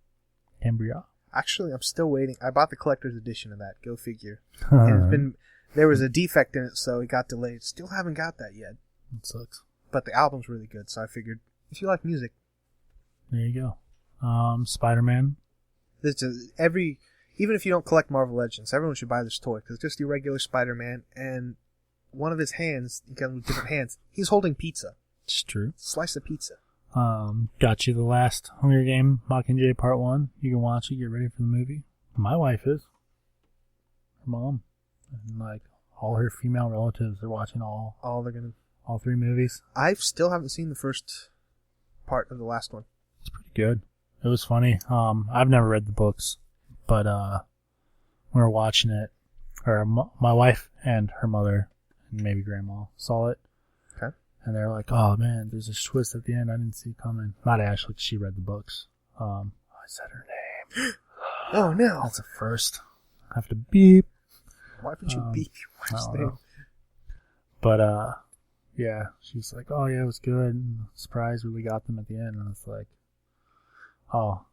Cambria. Actually, I'm still waiting. I bought the collector's edition of that. Go figure. And there was a defect in it, so it got delayed. Still haven't got that yet. It sucks. But the album's really good, so I figured if you like music, There you go. Spider-Man. even if you don't collect Marvel Legends, everyone should buy this toy because it's just your regular Spider-Man, and one of his hands, he comes with different hands. He's holding pizza. It's true. Slice of pizza. Got you the last Hunger Game Mockingjay Part 1. You can watch it, get ready for the movie. My wife is. Her mom. And like all her female relatives are watching all 3 movies. I still haven't seen the first part of the last one. It's pretty good. It was funny. I've never read the books, but when we were watching it, my wife and her mother and maybe grandma saw it. Okay. And they're like, "Oh man, there's this twist at the end I didn't see coming." Not Ashley, 'cause she read the books. I said her name. Oh no! That's a first. I have to beep. Why would you beep your I wife's don't name? know. But yeah, she's like, "Oh yeah, it was good. And surprised we got them at the end." And it's like, "Oh,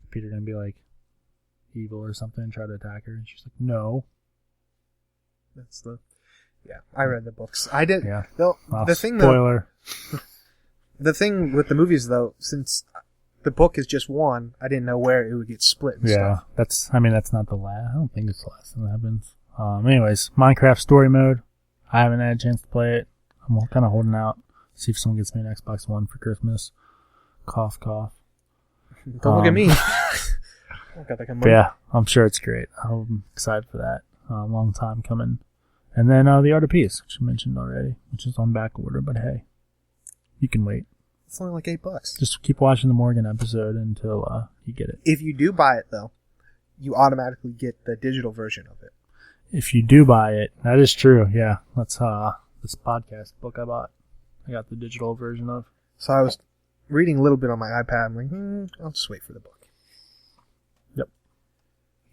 is Peter gonna be like evil or something and try to attack her?" And she's like, "No." Yeah, I read the books. I did. Yeah. Though, Well, the thing spoiler. the thing with the movies though, since the book is just one, I didn't know where it would get split and Yeah, stuff. that's not the last. I don't think it's the last thing that happens. Anyways, Minecraft story mode. I haven't had a chance to play it. I'm kind of holding out. See if someone gets me an Xbox One for Christmas. Cough, cough. Don't look at me. But yeah, I'm sure it's great. I'm excited for that. Long time coming. And then the Art of Peace, which I mentioned already, which is on back order, but hey, you can wait. It's only like $8. Just keep watching the Morgan episode until you get it. If you do buy it though, you automatically get the digital version of it. If you do buy it, that is true. Yeah, that's this podcast book I bought. I got the digital version of. So I was reading a little bit on my iPad. I'm like, I'll just wait for the book. Yep.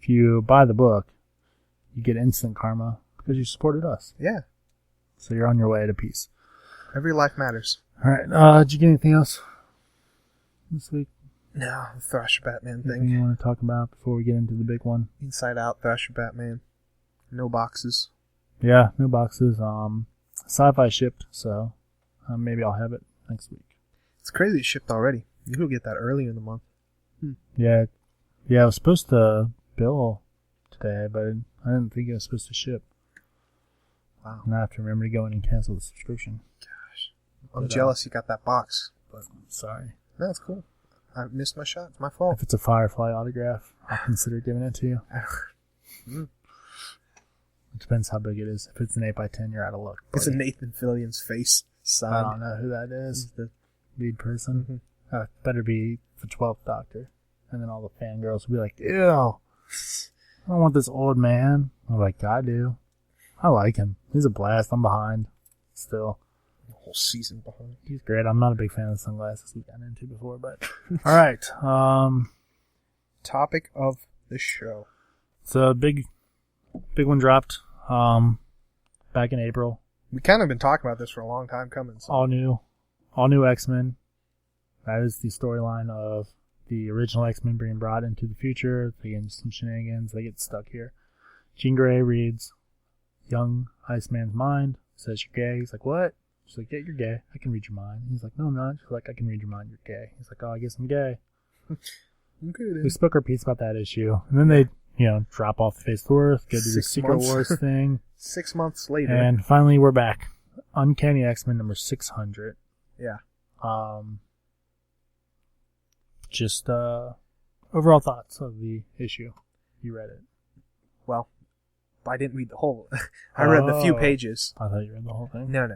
If you buy the book, you get instant karma because you supported us. Yeah. So you're on your way to peace. Every life matters. All right. Did you get anything else this week? No, the Thrasher Batman Anything thing. you want to talk about before we get into the big one? Inside Out, Thrasher Batman. No boxes. Yeah, no boxes. Sci-fi shipped, so maybe I'll have it next week. It's crazy it's shipped already. You could get that early in the month. Yeah, I was supposed to bill today, but I didn't think it was supposed to ship. Wow. And I have to remember to go in and cancel the subscription. I'm jealous you got that box. But Sorry. no, it's cool. I missed my shot. It's my fault. If it's a Firefly autograph, I'll consider giving it to you. It depends how big it is. If it's an 8x10, you're out of luck. It's a Nathan Fillion's face sign. I don't know who that is. The lead person. Better be the 12th Doctor. And then all the fangirls will be like, ew, I don't want this old man. I'm like, I do. I like him. He's a blast. I'm behind. Still. A whole season behind. He's great. I'm not a big fan of the sunglasses we've gotten into before, but alright. Topic of the show. So big one dropped back in April. We kind of been talking about this for a long time coming. So. All new X-Men. That is the storyline of the original X-Men being brought into the future. They get into some shenanigans. They get stuck here. Jean Grey reads young Iceman's mind. Says, you're gay. He's like, what? She's like, yeah, you're gay. I can read your mind. He's like, no, I'm not. She's like, I can read your mind. You're gay. He's like, oh, I guess I'm gay. Okay, then. We spoke our piece about that issue. And then they, drop off the face of the earth, go do the Secret Wars thing. 6 months later. And finally, we're back. Uncanny X-Men number 600. Yeah. Just overall thoughts of the issue. You read it. Well, I didn't read the whole. I read the few pages. I thought you read the whole thing. No.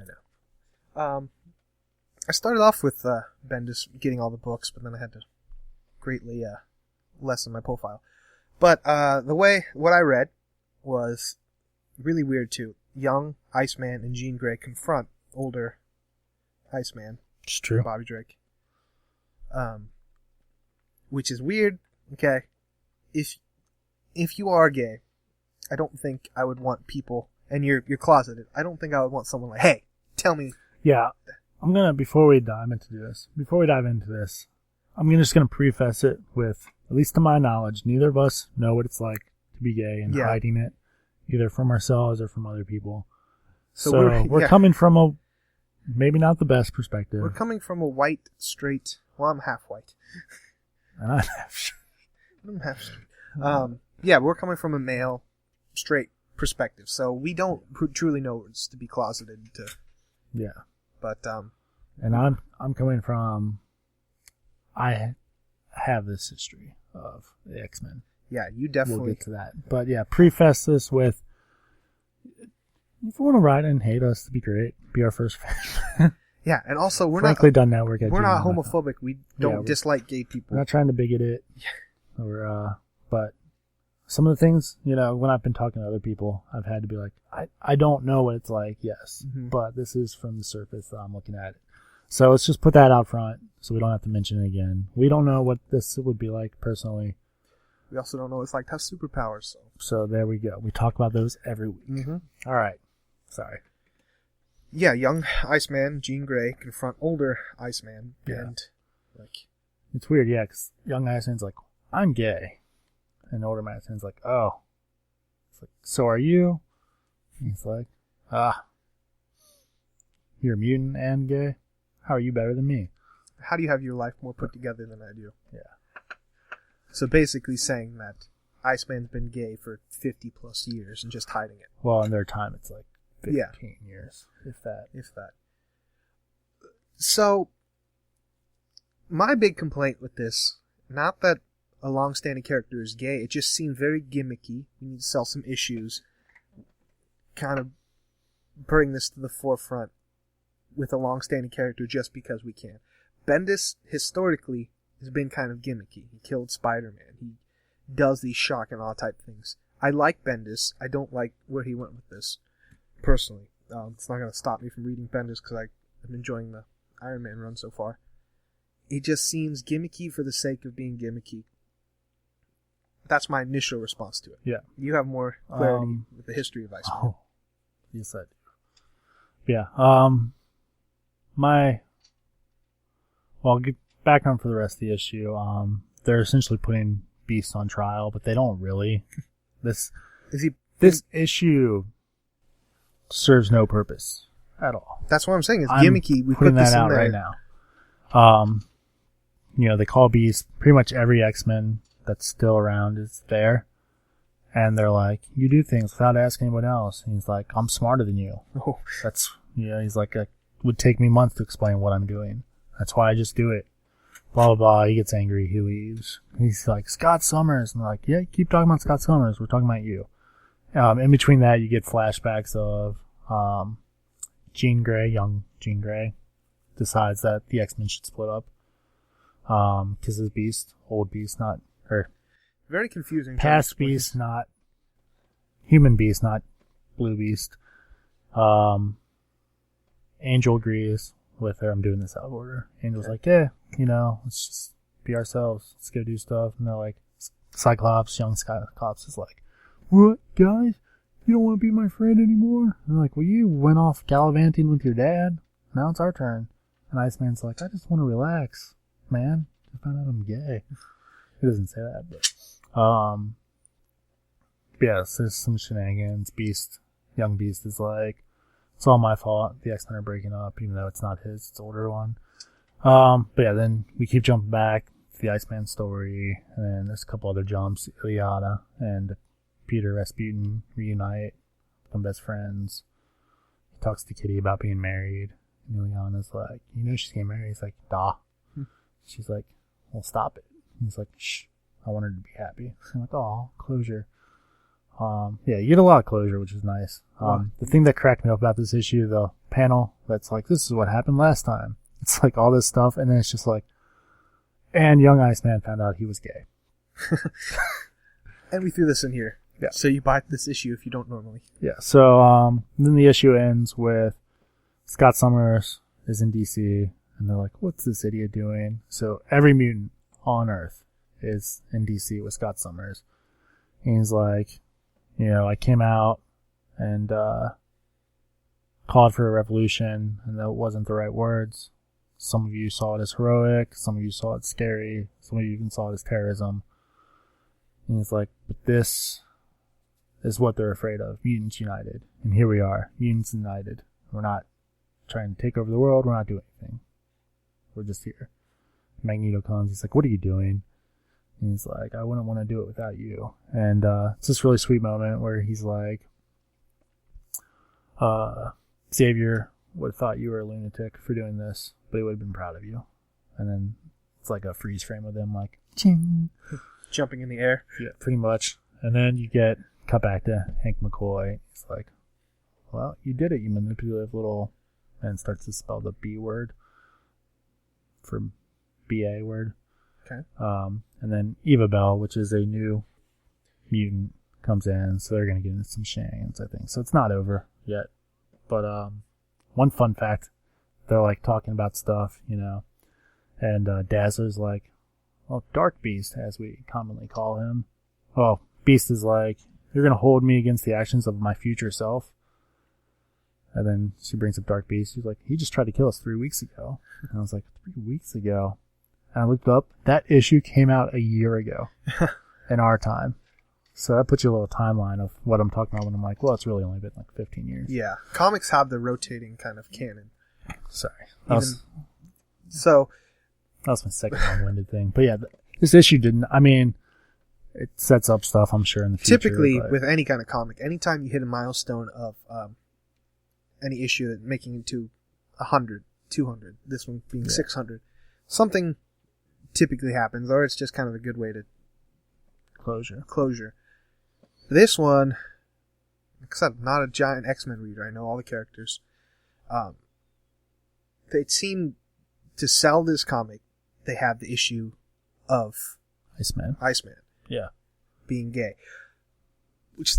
I started off with Bendis getting all the books, but then I had to greatly lessen my profile. But what I read was really weird too. Young Iceman and Jean Grey confront older Iceman. It's true. Bobby Drake. Which is weird. Okay, if you are gay, I don't think I would want people, and you're closeted. I don't think I would want someone like, hey, tell me. Yeah, before we dive into this, I'm just gonna preface it with, at least to my knowledge, neither of us know what it's like to be gay and hiding it, either from ourselves or from other people. So we're coming from a maybe not the best perspective. We're coming from a white, straight. Well, I'm half white. And I'm half straight. We're coming from a male, straight perspective, so we don't truly know what it's to be closeted. But and I'm coming from. I have this history of the X-Men. Yeah, you definitely. We'll get to that, but preface this with. If you want to write and hate us, to be great. Be our first fan. Yeah, and also we're Frankly done network. We're not homophobic. We don't dislike gay people. We're not trying to bigot it. But some of the things, when I've been talking to other people, I've had to be like, I don't know what it's like, yes, but this is from the surface that I'm looking at it. So let's just put that out front so we don't have to mention it again. We don't know what this would be like personally. We also don't know what it's like to have superpowers. So there we go. We talk about those every week. Mm-hmm. All right. Sorry. Yeah, young Iceman, Jean Grey, confront older Iceman. Yeah. And, it's weird, because young Iceman's like, I'm gay. And older Iceman's like, oh. It's like, so are you? And he's like, you're a mutant and gay? How are you better than me? How do you have your life more put together than I do? Yeah. So basically saying that Iceman's been gay for 50 plus years and just hiding it. Well, in their time, it's like 15 years, if that. So, my big complaint with this, not that a long-standing character is gay, it just seemed very gimmicky. We need to sell some issues. Kind of bring this to the forefront with a long-standing character just because we can. Bendis, historically, has been kind of gimmicky. He killed Spider-Man. He does these shock and awe type things. I like Bendis. I don't like where he went with this, personally. It's not going to stop me from reading Bendis because I'm enjoying the Iron Man run so far. It just seems gimmicky for the sake of being gimmicky. That's my initial response to it. Yeah. You have more clarity with the history of Iceman. Oh, yes, I do. Yeah. Well, I'll get background for the rest of the issue. They're essentially putting Beast on trial, but they don't really. This issue serves no purpose at all. That's what I'm saying. It's gimmicky. We put this that in out there right now. They call Beast. Pretty much every X-Men that's still around is there. And they're like, you do things without asking anyone else. And he's like, I'm smarter than you. Oh. He's like, it would take me months to explain what I'm doing. That's why I just do it. blah, blah, blah. He gets angry. He leaves. He's like, Scott Summers. And they're like, yeah, keep talking about Scott Summers. We're talking about you. In between that, you get flashbacks of Jean Grey, young Jean Grey, decides that the X-Men should split up. Because his Beast, old Beast, not... or Very confusing. Past Beast, not... Human Beast, not Blue Beast. Angel agrees with her. I'm doing this out of order. Angel's like, yeah, let's just be ourselves. Let's go do stuff. And they're like, Cyclops, young Cyclops is like, what, guys? You don't want to be my friend anymore? And they're like, well, you went off gallivanting with your dad. Now it's our turn. And Iceman's like, I just want to relax, man. I found out I'm gay. He doesn't say that, but yes, there's some shenanigans. Young Beast is like, it's all my fault. The X-Men are breaking up, even though it's not his, it's older one. But yeah, then we keep jumping back to the Iceman story, and then there's a couple other jumps. Ileana and Peter Rasputin reunite, become best friends. He talks to Kitty about being married, and Ileana's like, she's getting married. He's like, "Duh." She's like, "Well, stop it." He's like, "Shh, I want her to be happy." I'm like, "Oh, closure." Yeah, you get a lot of closure, which is nice. The thing that cracked me up about this issue, the panel that's like, this is what happened last time. It's like all this stuff, and then it's just like, and young Iceman found out he was gay. And we threw this in here. Yeah. So you buy this issue if you don't normally. Yeah, so then the issue ends with Scott Summers is in DC, and they're like, what's this idiot doing? So every mutant on Earth is in DC with Scott Summers. And he's like, I came out and called for a revolution, and that wasn't the right words. Some of you saw it as heroic, some of you saw it scary, some of you even saw it as terrorism. And he's like, but this is what they're afraid of, mutants united. And here we are, mutants united. We're not trying to take over the world, we're not doing anything. We're just here. Magneto comes, he's like, what are you doing? And he's like, I wouldn't want to do it without you. And it's this really sweet moment where he's like, Xavier would have thought you were a lunatic for doing this, but he would have been proud of you. And then it's like a freeze frame of them like, ching. Jumping in the air. Yeah, pretty much. And then you cut back to Hank McCoy. He's like, well, you did it, you manipulative little... And starts to spell the B word for BA word. Okay. And then Eva Bell, which is a new mutant, comes in, so they're going to get into some shenanigans, I think. So it's not over yet. But one fun fact, they're like talking about stuff, and Dazzler's like, well, Dark Beast, as we commonly call him. Well, Beast is like, you're going to hold me against the actions of my future self. And then she brings up Dark Beast. She's like, he just tried to kill us 3 weeks ago. And I was like, 3 weeks ago? And I looked up. That issue came out a year ago in our time. So that puts you a little timeline of what I'm talking about when I'm like, well, it's really only been like 15 years. Yeah. Comics have the rotating kind of canon. Sorry. That was my second long-winded thing. But yeah, this issue didn't... I mean, it sets up stuff, I'm sure, in the future. Typically, with any kind of comic, anytime you hit a milestone of... any issue that making it to 100, 200, this one being 600, something typically happens, or it's just kind of a good way to closure. This one, like I said, not a giant X-Men reader. I know all the characters. They seem to sell this comic. They have the issue of Iceman. Yeah, being gay.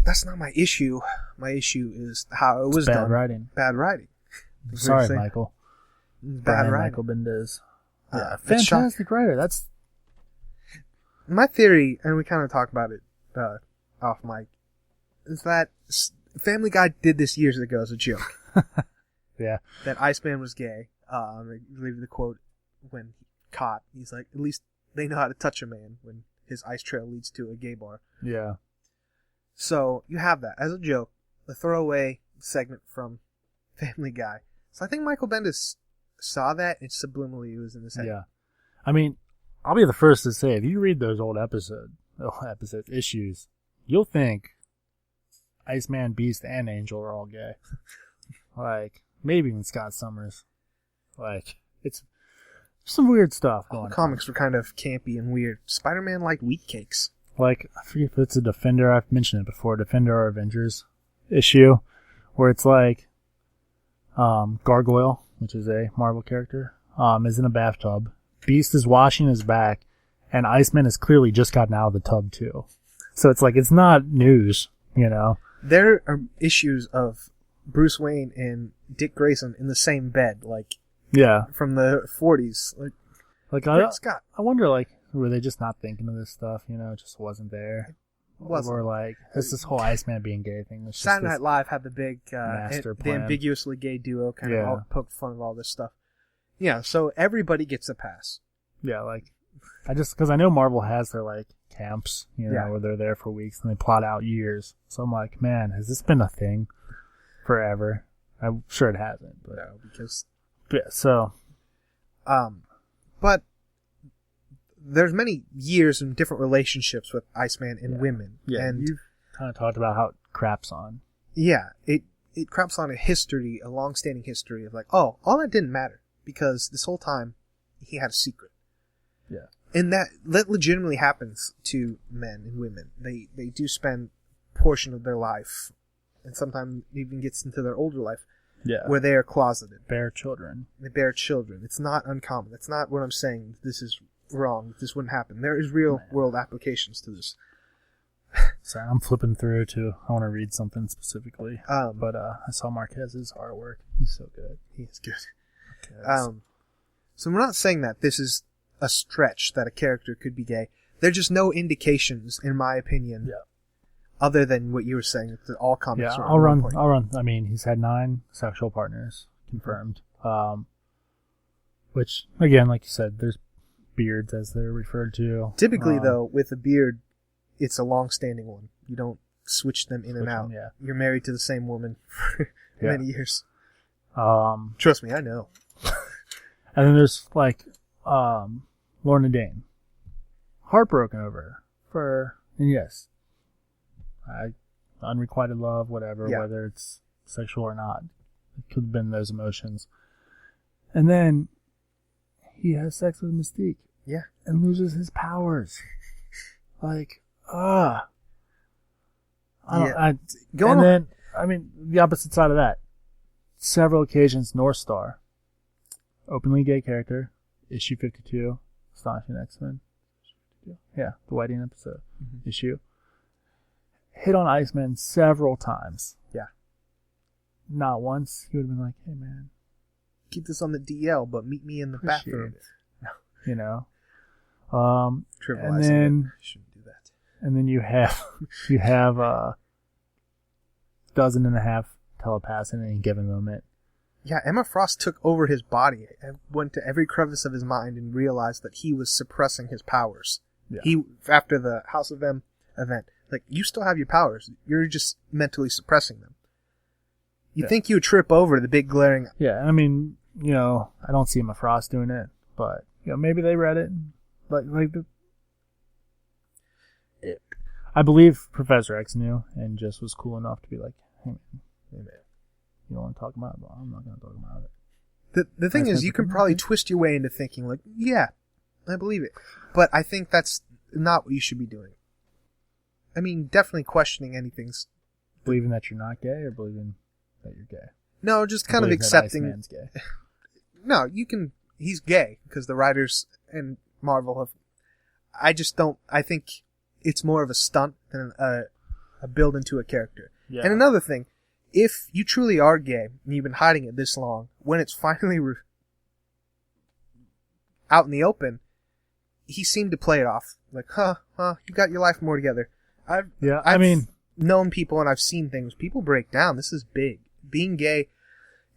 That's not my issue. My issue is how it was done. Bad writing. Sorry, Michael. Bad writing. Michael Bendis. Yeah, fantastic writer. That's my theory, and we kind of talked about it off mic, is that Family Guy did this years ago as a joke. Yeah. That Iceman was gay. I believe the quote when he caught, he's like, at least they know how to touch a man when his ice trail leads to a gay bar. Yeah. So you have that as a joke, a throwaway segment from Family Guy. So I think Michael Bendis saw that and subliminally it was in his head. Yeah. I mean, I'll be the first to say, if you read those old issues, you'll think Iceman, Beast, and Angel are all gay. Like, maybe even Scott Summers. Like, it's some weird stuff All going the comics were kind of campy and weird. Spider-Man liked wheat cakes. Like, I forget if it's a Defender, I've mentioned it before, Defender or Avengers issue, where it's like, Gargoyle, which is a Marvel character, is in a bathtub. Beast is washing his back, and Iceman has clearly just gotten out of the tub too. So it's like, it's not news, you know? There are issues of Bruce Wayne and Dick Grayson in the same bed, like, Yeah. from the 40s. Like, Scott. I wonder, like, were they just not thinking of this stuff, you know? It just wasn't there. Or, like, it's this whole Iceman being gay thing. It's just Saturday this Night Live had the big, master the plan. ambiguously gay duo kind Yeah. of all poked fun of all this stuff. Yeah, so everybody gets a pass. Yeah, like, because I know Marvel has their, like, camps, you know, Yeah. where they're there for weeks and they plot out years. So I'm like, man, has this been a thing forever? I'm sure it hasn't. But, No, because... yeah, so... But there's many years and different relationships with Iceman and women. Yeah, and you've kind of talked about how it craps on. yeah, it craps on a long-standing history of like, oh, all that didn't matter because this whole time he had a secret. Yeah. And that legitimately happens to men and women. They do spend a portion of their life, and sometimes even gets into their older life, Yeah. where they are closeted. Bear children. They bear children. It's not uncommon. That's not what I'm saying. This is wrong. This wouldn't happen. There is real world applications to this. Sorry, I'm flipping through to, I want to read something specifically. Um, But I saw Marquez's artwork. He's so good. He is good. Marquez. So we're not saying that this is a stretch that a character could be gay. There are just no indications, in my opinion, other than what you were saying, that all comics Yeah, are I'll at one run. point. I'll run. I mean, he's had 9 sexual partners confirmed. Which, again, like you said, there's beards as they're referred to. Typically, though, with a beard, it's a long-standing one. You don't switch them in and Switch out. them, yeah. You're married to the same woman for Yeah. many years. And Trust me, I know. then there's like Lorna Dane, heartbroken over her and yes, unrequited love, whatever, Yeah. whether it's sexual or not, it could have been those emotions. And then he has sex with Mystique. Yeah. And loses his powers. Like, Yeah. Go and on. then, I mean, the opposite side of that. Several occasions, North Star, openly gay character, issue 52, Astonishing X-Men. Yeah, the wedding episode issue. Hit on Iceman several times. Yeah. Not once. He would have been like, hey, man. Keep this on the DL, but meet me in the bathroom. You know? Trivializing And then, it. Shouldn't do that. and then you have a dozen and a half telepaths in any given moment. Yeah, Emma Frost took over his body and went to every crevice of his mind and realized that he was suppressing his powers. Yeah. He, after the House of M event, like, you still have your powers. You're just mentally suppressing them. You think you would trip over the big glaring... Yeah, I mean, you know, I don't see Emma Frost doing it, but, you know, maybe they read it. I believe Professor X knew and just was cool enough to be like, hey man, you don't want to talk about it? Well, I'm not going to talk about it. The thing is, you can probably twist your way into thinking, like, yeah, I believe it. But I think that's not what you should be doing. I mean, definitely questioning anything's... Believing that you're not gay or believing that you're gay? No, just kind of Believing that accepting... Iceman's gay. No, you can... He's gay, because the writers and Marvel have... I just don't... I think it's more of a stunt than a build into a character. Yeah. And another thing, if you truly are gay, and you've been hiding it this long, when it's finally out in the open, he seemed to play it off. Like, you got your life more together. I've known people and I've seen things. People break down. This is big. Being gay,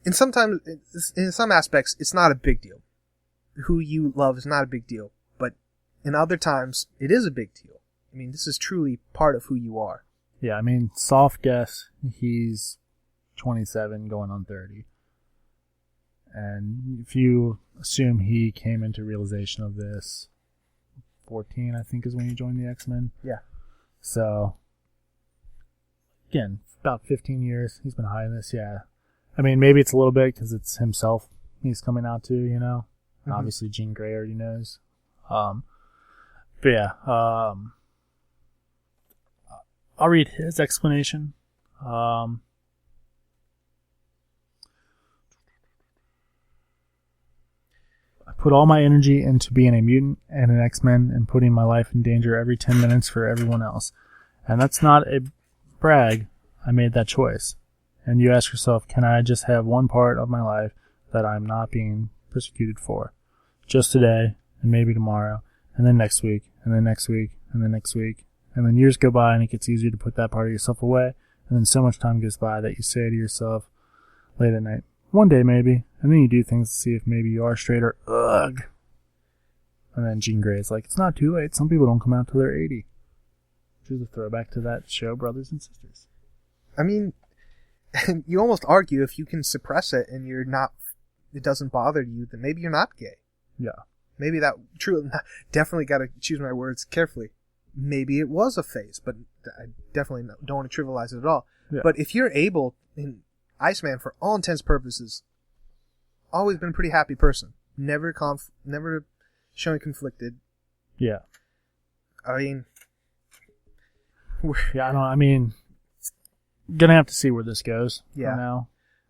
and sometimes, in some aspects, it's not a big deal. Who you love is not a big deal. But in other times, it is a big deal. I mean, this is truly part of who you are. Yeah, I mean, soft guess, he's 27 going on 30. And if you assume he came into realization of this, 14, I think, is when he joined the X-Men. Yeah. So, again, about 15 years he's been hiding this, yeah. I mean, maybe it's a little bit because it's himself he's coming out to, you know. And obviously Jean Grey already knows. But yeah, I'll read his explanation. I put all my energy into being a mutant and an X-Men and putting my life in danger every 10 minutes for everyone else. And that's not a brag. I made that choice. And you ask yourself, can I just have one part of my life that I'm not being persecuted for? Just today, and maybe tomorrow, and then next week, and then next week, and then next week. And then years go by and it gets easier to put that part of yourself away. And then so much time goes by that you say to yourself late at night, one day maybe. And then you do things to see if maybe you are straight or ugh. And then Jean Grey is like, it's not too late. Some people don't come out till they're 80. Which is a throwback to that show, Brothers and Sisters. I mean, you almost argue if you can suppress it and you're not, it doesn't bother you, then maybe you're not gay. Yeah. Maybe that, true, definitely got to choose my words carefully. Maybe it was a phase, but I definitely don't want to trivialize it at all. Yeah. But if you're able, in Iceman, for all intents and purposes, always been a pretty happy person. Never showing conflicted. Yeah. I mean... gonna have to see where this goes. Yeah. For now.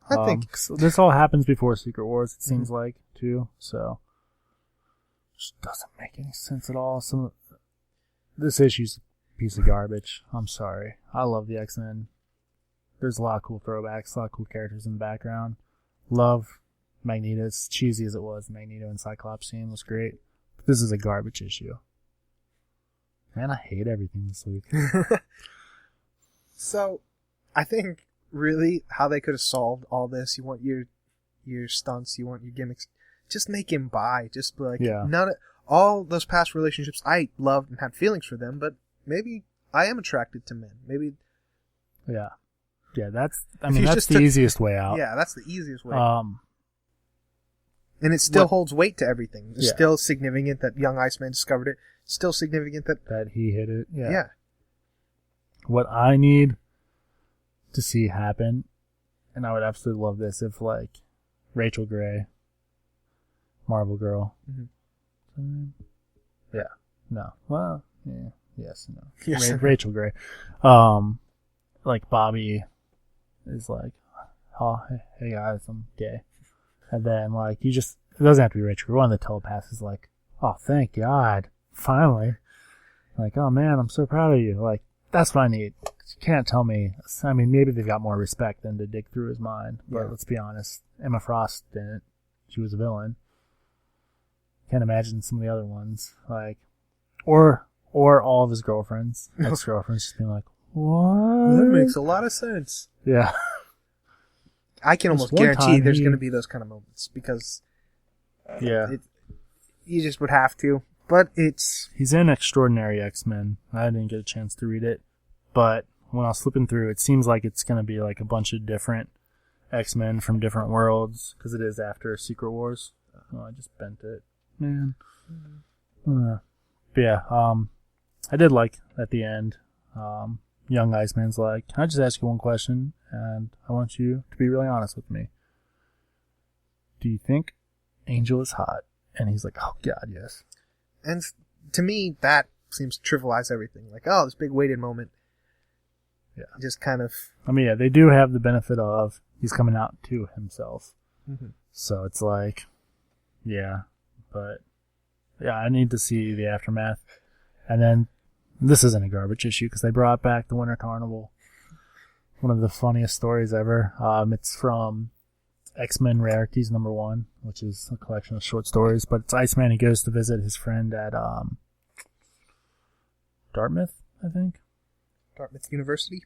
I think... this all happens before Secret Wars, it seems like, too, so... Just doesn't make any sense at all. This issue's a piece of garbage. I'm sorry. I love the X-Men. There's a lot of cool throwbacks, a lot of cool characters in the background. Love Magneto. As cheesy as it was, Magneto and Cyclops scene was great. But this is a garbage issue. Man, I hate everything this week. So, I think, really, how they could have solved all this, you want your stunts, you want your gimmicks, just make him bi. Just be like, all those past relationships, I loved and had feelings for them, but maybe I am attracted to men. Maybe. Yeah. Yeah, that's the easiest way out. Yeah, that's the easiest way. And it still holds weight to everything. It's still significant that young Iceman discovered it. Still significant that he hit it. Yeah. Yeah. What I need to see happen, and I would absolutely love this if, like, Rachel Gray, Marvel Girl. Mm-hmm. Yeah. No. Well, yeah. Yes. No. Yes. Rachel Gray. Like, Bobby is like, oh, hey guys, I'm gay. And then, like, it doesn't have to be Rachel Gray. One of the telepaths is like, oh, thank God. Finally. Like, oh man, I'm so proud of you. Like, that's what I need. You can't tell me. I mean, maybe they've got more respect than to dig through his mind. But let's be honest. Emma Frost didn't. She was a villain. Can't imagine some of the other ones. Like, or all of his girlfriends, ex-girlfriends, just being like, what? That makes a lot of sense. Yeah. I can almost guarantee there's going to be those kind of moments because you just would have to. But he's in Extraordinary X-Men. I didn't get a chance to read it, but when I was flipping through, it seems like it's going to be like a bunch of different X-Men from different worlds because it is after Secret Wars. Oh, I just bent it, man. But yeah, I did like at the end. Young Iceman's like, can I just ask you one question? And I want you to be really honest with me. Do you think Angel is hot? And he's like, oh God, yes. And to me, that seems to trivialize everything. Like, oh, this big weighted moment. Yeah. Just kind of... I mean, yeah, they do have the benefit of he's coming out to himself. Mm-hmm. So it's like, yeah. But, yeah, I need to see the aftermath. And then, this isn't a garbage issue because they brought back the Winter Carnival. One of the funniest stories ever. It's from X-Men Rarities #1, which is a collection of short stories. But it's Iceman. He goes to visit his friend at Dartmouth, I think. Dartmouth University?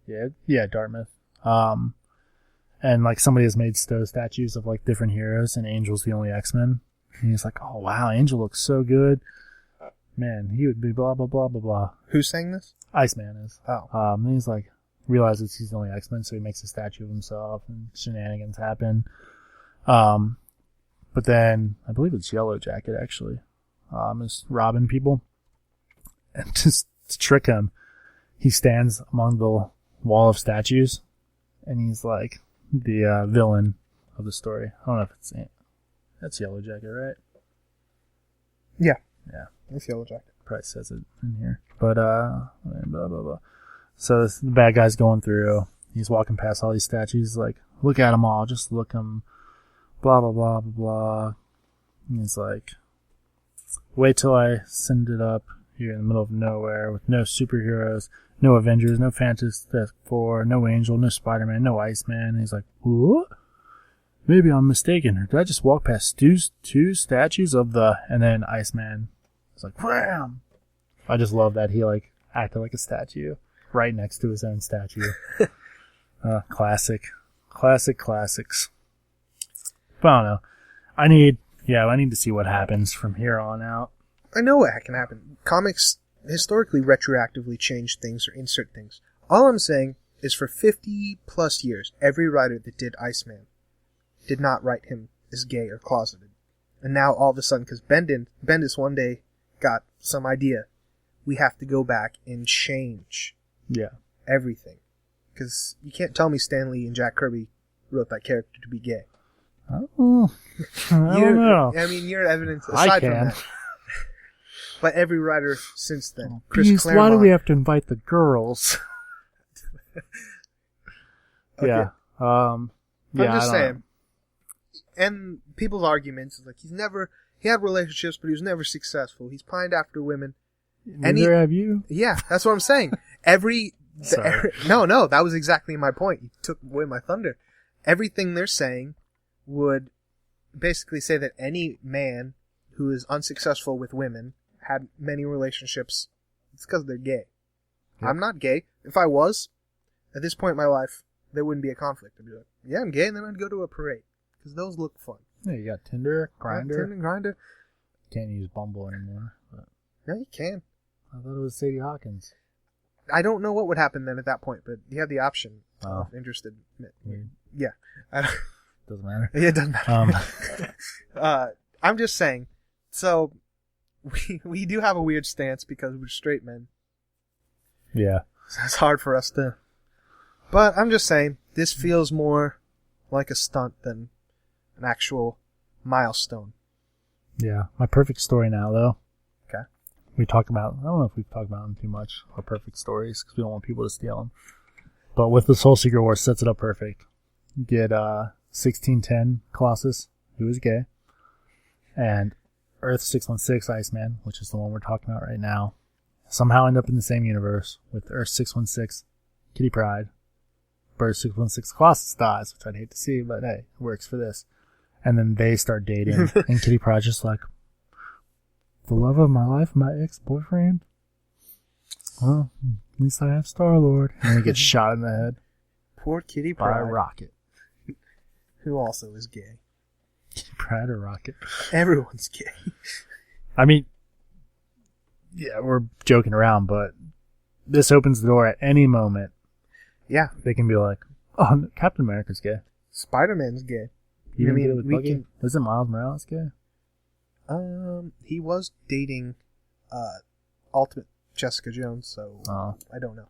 Yeah, Dartmouth. And like somebody has made statues of like different heroes, and Angel's the only X-Men. And he's like, oh wow, Angel looks so good. Man, he would be blah, blah, blah, blah, blah. Who's saying this? Iceman is. Oh. And he's like, realizes he's the only X-Men, so he makes a statue of himself, and shenanigans happen. But then, I believe it's Yellow Jacket, actually, is robbing people. And just to trick him, he stands among the wall of statues, and he's like the villain of the story. I don't know if that's Yellow Jacket, right? Yeah. Yeah. It's Yellow Jacket. Probably says it in here. But, blah, blah, blah. So the bad guy's going through. He's walking past all these statues. He's like, look at them all. Just look them. Blah, blah, blah, blah, blah. And he's like, wait till I send it up here in the middle of nowhere with no superheroes, no Avengers, no Fantastic Four, no Angel, no Spider-Man, no Iceman. And he's like, what? Maybe I'm mistaken. Did I just walk past two statues of the... And then Iceman is like, wham! I just love that he like acted like a statue right next to his own statue. Classic. Classics. But I don't know. I need to see what happens from here on out. I know what can happen. Comics historically retroactively change things or insert things. All I'm saying is for 50 plus years, every writer that did Iceman did not write him as gay or closeted. And now all of a sudden, because Bendis one day got some idea, we have to go back and change everything. Because you can't tell me Stan Lee and Jack Kirby wrote that character to be gay. Oh, I don't know. I mean, you're evidence aside from that. But every writer since then. Chris Please, Claremont. why do we have to invite the girls? Okay. Yeah. I'm just saying. And people's arguments is like he had relationships, but he was never successful. He's pined after women. Neither have you? Yeah, that's what I'm saying. No, that was exactly my point. You took away my thunder. Everything they're saying would basically say that any man who is unsuccessful with women had many relationships. It's because they're gay. Yep. I'm not gay. If I was, at this point in my life, there wouldn't be a conflict. I'd be like, yeah, I'm gay, and then I'd go to a parade. Because those look fun. Yeah, you got Tinder, Grindr. Grindr. Can't use Bumble anymore. But No, you can. I thought it was Sadie Hawkins. I don't know what would happen then at that point, but you have the option of interested. Weird. Yeah. Doesn't matter. Yeah, it doesn't matter. I'm just saying. So, we do have a weird stance because we're straight men. Yeah. So it's hard for us to... But I'm just saying, this feels more like a stunt than an actual milestone. Yeah. My perfect story now, though. Okay. We talked about... I don't know if we've talked about them too much, our perfect stories, because we don't want people to steal them. But with the Soul Secret War, sets it up perfect. You get 1610 Colossus, who is gay, and Earth 616 Iceman, which is the one we're talking about right now, somehow end up in the same universe with Earth 616 Kitty Pryde. Bird 616 Colossus dies, which I'd hate to see, but hey, it works for this. And then they start dating, and Kitty Pryde's just like, the love of my life, my ex-boyfriend? Well, at least I have Star-Lord. And he gets shot in the head. Poor Kitty By Pryde. a rocket. Who also is gay. Kitty Pryde or rocket? Everyone's gay. I mean, yeah, we're joking around, but this opens the door at any moment. Yeah. They can be like, oh, Captain America's gay. Spider-Man's gay. You didn't get it with Bucky? Isn't Miles Morales gay? He was dating Ultimate Jessica Jones, so I don't know.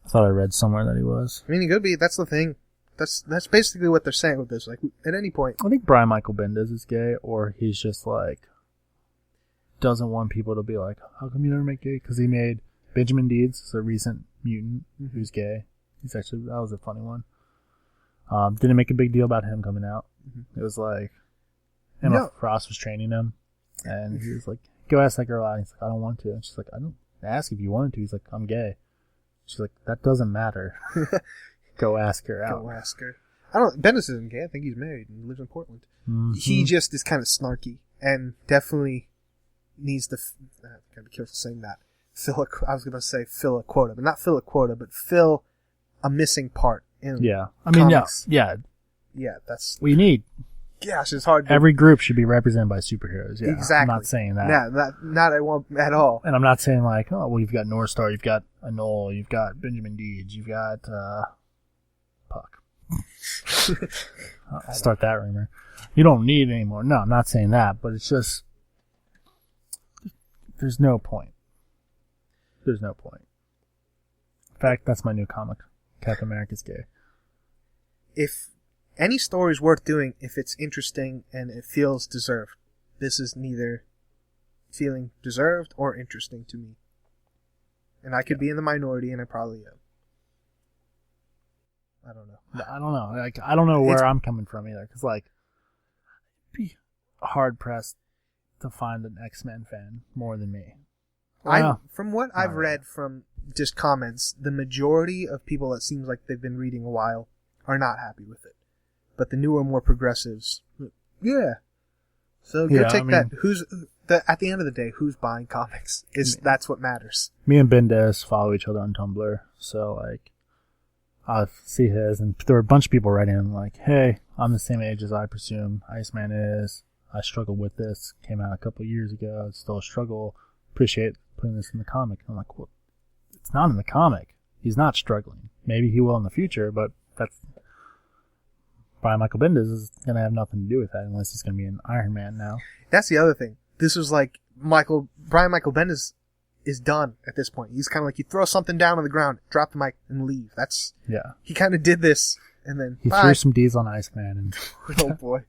I thought I read somewhere that he was. I mean, he could be. That's the thing. That's basically what they're saying with this. Like, at any point. I think Brian Michael Bendis is gay, or he's just like doesn't want people to be like, how come you never make gay? Because he made Benjamin Deeds, a recent mutant who's gay. That was a funny one. Didn't make a big deal about him coming out. It was like Emma Frost was training him, and he was like, go ask that girl out. And he's like, I don't want to. And she's like, I don't ask if you wanted to. He's like, I'm gay. She's like, that doesn't matter. Go ask her out. Go ask her. Bendis isn't gay. I think he's married and lives in Portland. Mm-hmm. He just is kind of snarky and definitely needs to. Gotta be careful saying that. I was gonna say fill a quota, but not fill a quota, but fill a missing part in. Yeah, I mean, comics. yeah. That's we need. Gosh, it's hard. Every group should be represented by superheroes. Yeah, exactly. I'm not saying that. Yeah, not at all. And I'm not saying like, oh, well, you've got North Star, you've got Anole, you've got Benjamin Deeds, you've got Puck. Start that rumor. You don't need it anymore. No, I'm not saying that, but it's just there's no point. There's no point. In fact, that's my new comic. Captain America's gay. If any story is worth doing, if it's interesting and it feels deserved, this is neither feeling deserved or interesting to me. And I could be in the minority, and I probably am. I don't know. I don't know. Like, I don't know where I'm coming from either. Because, like, be hard-pressed to find an X-Men fan more than me. From what I've read from just comments, the majority of people that seems like they've been reading a while are not happy with it. But the newer, more progressives, yeah. So go take that. At the end of the day, who's buying comics? That's what matters. Me and Bendis follow each other on Tumblr, so like I see his, and there were a bunch of people writing in like, "Hey, I'm the same age as I presume Iceman is. I struggled with this. Came out a couple of years ago. It's still a struggle. Appreciate putting this in the comic." I'm like, "Well, it's not in the comic. He's not struggling. Maybe he will in the future, but that's." Brian Michael Bendis is going to have nothing to do with that unless he's going to be an Iron Man now. That's the other thing. This was like Brian Michael Bendis is done at this point. He's kind of like, you throw something down on the ground, drop the mic, and leave. He kind of did this, and then he threw some D's on Iceman. And oh boy,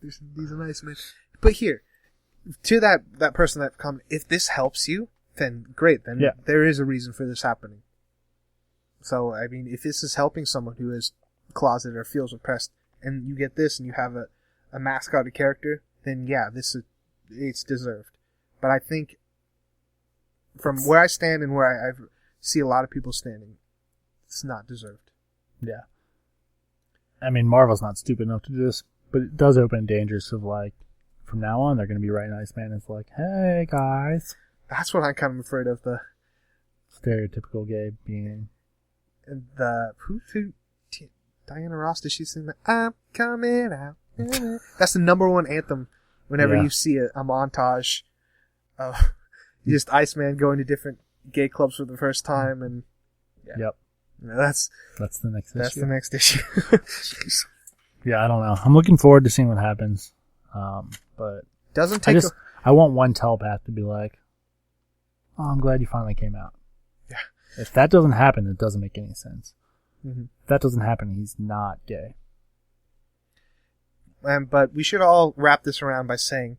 threw some D's on Iceman. But here, to that person that come, if this helps you, then great. Then there is a reason for this happening. So I mean, if this is helping someone who is closeted or feels repressed, and you get this, and you have a mascot character, then yeah, it's deserved. But I think from where I stand and where I see a lot of people standing, it's not deserved. Yeah. I mean, Marvel's not stupid enough to do this, but it does open dangers of like, from now on, they're going to be writing Iceman as like, hey guys. That's what I'm kind of afraid of, the stereotypical gay being. And who Diana Ross, does she sing that? I'm coming out. That's the number one anthem whenever you see a montage of just Iceman going to different gay clubs for the first time. And yep. That's the next issue. That's the next issue. Yeah, I don't know. I'm looking forward to seeing what happens. But doesn't take I want one telepath to be like, oh, I'm glad you finally came out. Yeah. If that doesn't happen, it doesn't make any sense. Mm-hmm. If that doesn't happen, he's not gay. But we should all wrap this around by saying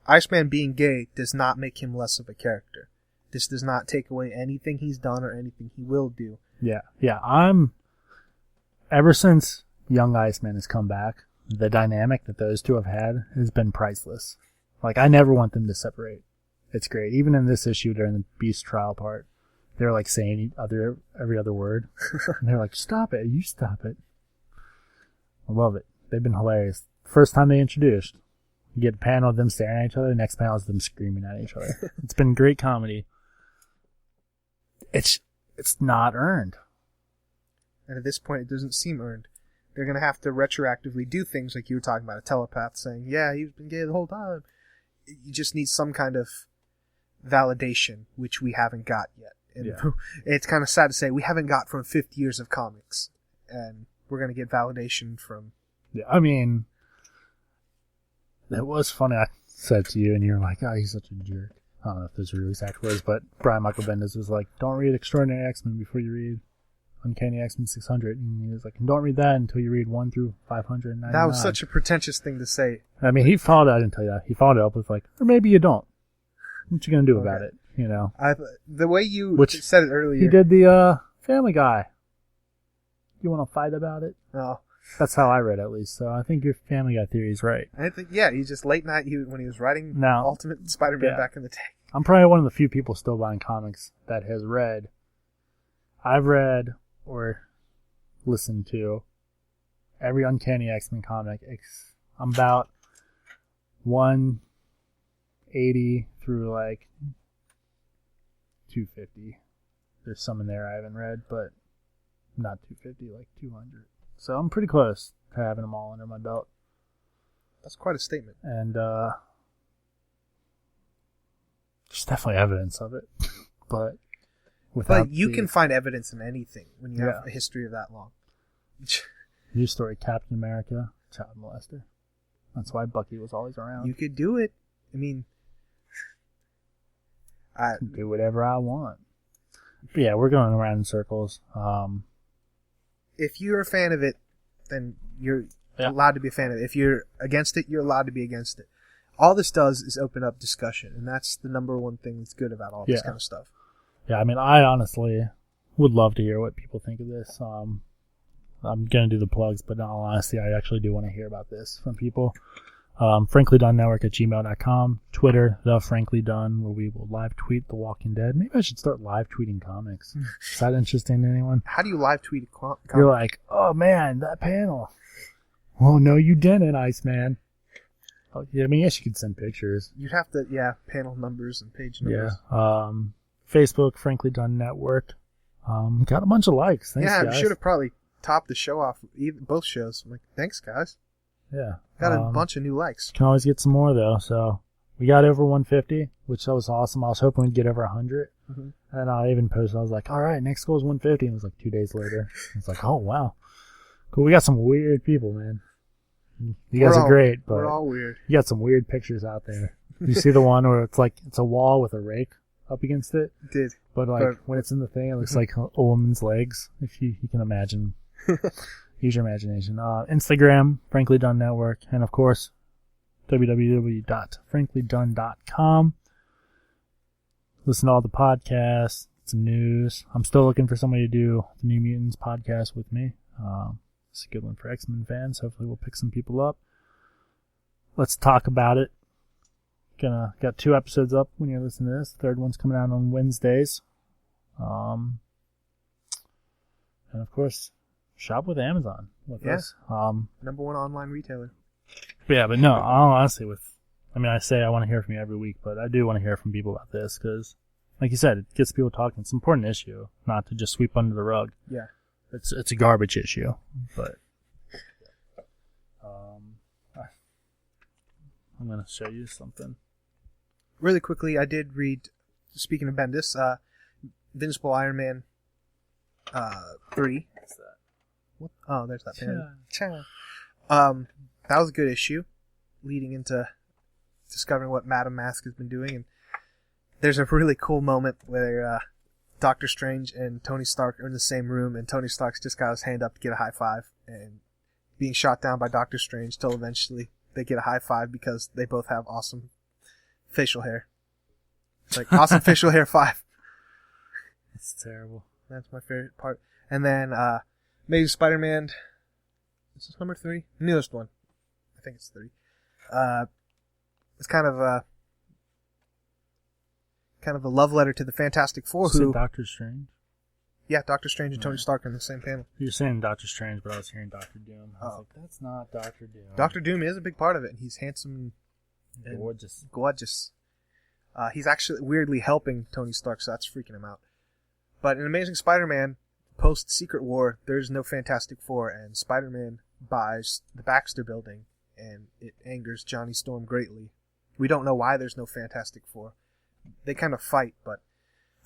Iceman being gay does not make him less of a character. This does not take away anything he's done or anything he will do. Yeah. Ever since Young Iceman has come back, the dynamic that those two have had has been priceless. Like, I never want them to separate. It's great. Even in this issue during the Beast trial part, they're like saying every other word. And they're like, stop it. You stop it. I love it. They've been hilarious. First time they introduced, you get a panel of them staring at each other. The next panel is them screaming at each other. It's been great comedy. It's not earned. And at this point, it doesn't seem earned. They're going to have to retroactively do things like you were talking about, a telepath saying, yeah, he's been gay the whole time. You just need some kind of validation, which we haven't got yet. And it's kind of sad to say we haven't got from 50 years of comics, and we're going to get validation from... Yeah, I mean, it was funny. I said to you, and you were like, oh, he's such a jerk. I don't know if those are really exact words, but Brian Michael Bendis was like, don't read Extraordinary X-Men before you read Uncanny X-Men 600. And he was like, don't read that until you read 1 through 599. That was such a pretentious thing to say. I mean, I didn't tell you that. He followed it up with like, or maybe you don't. What you going to do about it? You know? The way you said it earlier. He did the Family Guy. You want to fight about it? Oh. That's how I read it, at least. So I think your Family Guy theory is right. I think, he just late night when he was writing Ultimate Spider-Man back in the day. I'm probably one of the few people still buying comics that has read. I've read or listened to every Uncanny X-Men comic. I'm about 180 through like 250. There's some in there I haven't read, but not 250, like 200. So I'm pretty close to having them all under my belt. That's quite a statement. And there's definitely evidence of it. But you can find evidence in anything when you have a history of that long. News story, Captain America, child molester. That's why Bucky was always around. You could do it. I mean, I can do whatever I want. But yeah, we're going around in circles. If you're a fan of it, then you're allowed to be a fan of it. If you're against it, you're allowed to be against it. all this does is open up discussion, and that's the number one thing that's good about all this kind of stuff. Yeah, I mean, I honestly would love to hear what people think of this. I'm going to do the plugs, but in all honesty, I actually do want to hear about this from people. FranklyDunnNetwork@gmail.com, Twitter, TheFranklyDunn, where we will live tweet The Walking Dead. Maybe I should start live tweeting comics. Is that interesting to anyone? How do you live tweet a comic? You're like, oh man, that panel. Oh no, you didn't, Iceman. Oh, yeah, I mean, yes, you could send pictures. You'd have to, panel numbers and page numbers. Yeah. Facebook, Frankly Dunn Network. Got a bunch of likes. Thanks, guys. Yeah, we should have probably topped the show off, both shows. I'm like, thanks, guys. Yeah. Got a bunch of new likes. Can always get some more, though. So we got over 150, which was awesome. I was hoping we'd get over 100. Mm-hmm. And I even posted, I was like, all right, next goal is 150. And it was like 2 days later. It's like, oh, wow. Cool. We got some weird people, man. You guys are great, but we're all weird. You got some weird pictures out there. You see the one where it's like, it's a wall with a rake up against it? Did. But when it's in the thing, it looks like a woman's legs, if you can imagine. Use your imagination. Instagram, Frankly Dunn Network, and of course, www.franklydunn.com. Listen to all the podcasts, some news. I'm still looking for somebody to do the New Mutants podcast with me. It's a good one for X-Men fans. Hopefully we'll pick some people up. Let's talk about it. Got 2 episodes up when you're listening to this. The third one's coming out on Wednesdays. And of course, shop with Amazon with us. Number 1 online retailer. Yeah, but no, honestly, I say I want to hear from you every week, but I do want to hear from people about this because, like you said, it gets people talking. It's an important issue, not to just sweep under the rug. Yeah. It's a garbage issue, but I'm going to show you something. Really quickly, I did read, speaking of Bendis, Invincible Iron Man 3. What's that? What? Oh, there's that panel. That was a good issue, leading into discovering what Madame Mask has been doing. And there's a really cool moment where Doctor Strange and Tony Stark are in the same room, and Tony Stark's just got his hand up to get a high five, and being shot down by Doctor Strange till eventually they get a high five because they both have awesome facial hair. It's like, awesome facial hair 5. It's terrible. That's my favorite part. And then Amazing Spider-Man, is this number 3? The newest one. I think it's 3. It's kind of a love letter to the Fantastic Four. Who? Doctor Strange? Yeah, Doctor Strange and Tony Stark are in the same panel. You're saying Doctor Strange, but I was hearing Doctor Doom. I was like, that's not Doctor Doom. Doctor Doom is a big part of it, and he's handsome and gorgeous. He's actually weirdly helping Tony Stark, so that's freaking him out. But in Amazing Spider-Man, post-Secret War, there's no Fantastic Four, and Spider-Man buys the Baxter Building, and it angers Johnny Storm greatly. We don't know why there's no Fantastic Four. They kind of fight, but...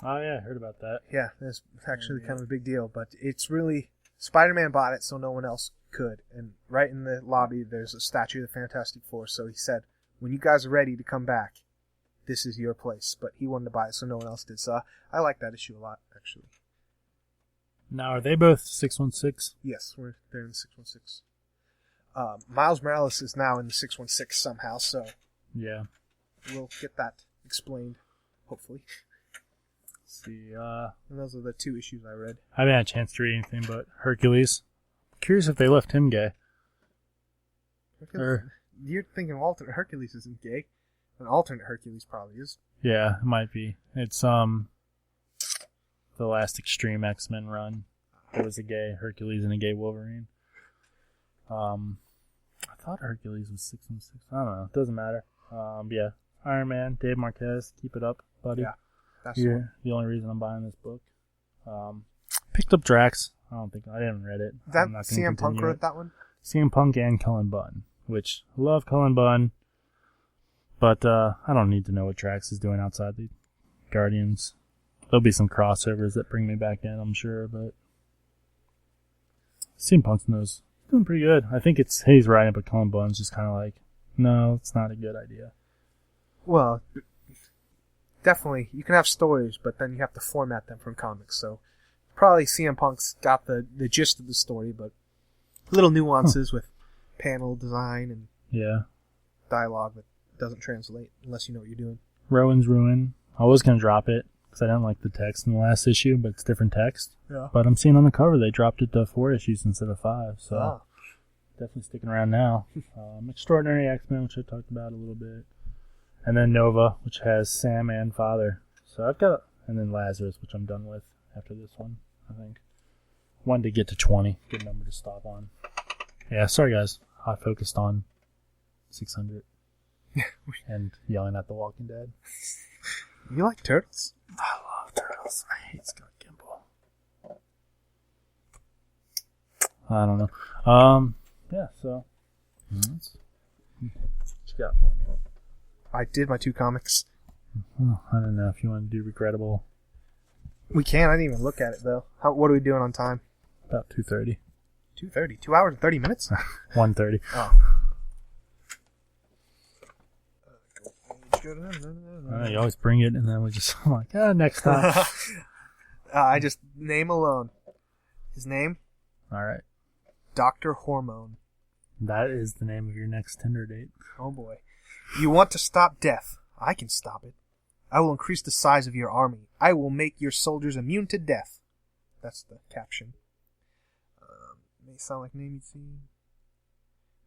Oh, yeah, I heard about that. Yeah, it's actually kind of a big deal, but it's really... Spider-Man bought it so no one else could, and right in the lobby, there's a statue of the Fantastic Four, so he said, when you guys are ready to come back, this is your place. But he wanted to buy it so no one else did, so I like that issue a lot, actually. Now, are they both 616? Yes, they're in the 616. Miles Morales is now in the 616 somehow, so... Yeah. We'll get that explained, hopefully. Let's see, and those are the 2 issues I read. I haven't had a chance to read anything but Hercules. Curious if they left him gay. You're thinking alternate Hercules isn't gay. An alternate Hercules probably is. Yeah, it might be. It's the last Extreme X-Men run. There was a gay Hercules and a gay Wolverine. I thought Hercules was 616. I don't know. It doesn't matter. Yeah. Iron Man, Dave Marquez, keep it up, buddy. Yeah, that's the only reason I'm buying this book. Picked up Drax. I haven't read it. That CM Punk wrote that one? CM Punk and Cullen Bunn, which I love Cullen Bunn, but I don't need to know what Drax is doing outside the Guardians. There'll be some crossovers that bring me back in, I'm sure, but CM Punk knows. He's doing pretty good. I think he's writing, but Cullen Bunn's just kind of like, no, it's not a good idea. Well, definitely, you can have stories, but then you have to format them from comics, so probably CM Punk's got the gist of the story, but little nuances with panel design and dialogue, but doesn't translate unless you know what you're doing. Rowan's Ruin. I was going to drop it because I didn't like the text in the last issue, but it's different text. Yeah. But I'm seeing on the cover they dropped it to 4 issues instead of 5, so definitely sticking around now. Extraordinary X-Men, which I talked about a little bit. And then Nova, which has Sam and Father. So I've got, and then Lazarus, which I'm done with after this one, I think. Wanted to get to 20, good number to stop on. Yeah, sorry guys, I focused on 600 and yelling at The Walking Dead. You like turtles? I love turtles. I hate Scott Gimple. I don't know. Yeah, so. What you got for me? I did my 2 comics. Oh, I don't know if you want to do Regrettable. We can. I didn't even look at it, though. What are we doing on time? About 2:30. 2:30. 2 hours and 30 minutes? 1:30. Oh. You always bring it, and then we just, I'm like, next time. I just, name alone. His name? All right. Dr. Hormone. That is the name of your next Tinder date. Oh, boy. You want to stop death? I can stop it. I will increase the size of your army. I will make your soldiers immune to death. That's the caption. May sound like name you've seen.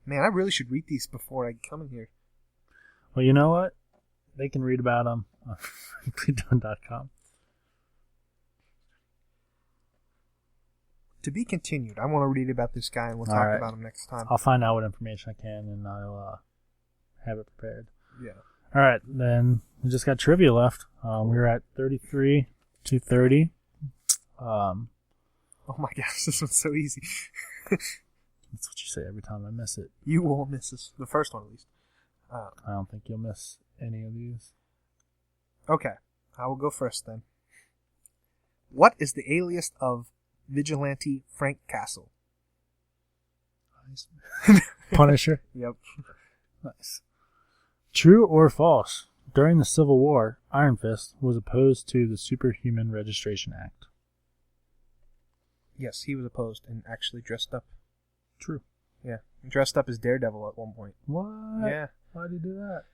Man, I really should read these before I come in here. Well, you know what? They can read about them on freedom.com. To be continued. I want to read about this guy, and we'll talk about him next time. I'll find out what information I can, and I'll have it prepared. Yeah. All right, then we just got trivia left. We're at 33 to 30. Oh my gosh, this one's so easy. That's what you say every time I miss it. You won't miss this. The first one, at least. I don't think you'll miss any of these. Okay, I will go first then. What is the alias of vigilante Frank Castle? Punisher? Yep. Nice. True or false? During the Civil War, Iron Fist was opposed to the Superhuman Registration Act. Yes, he was opposed and actually dressed up. True. Yeah, dressed up as Daredevil at one point. What? Yeah. Why did he do that?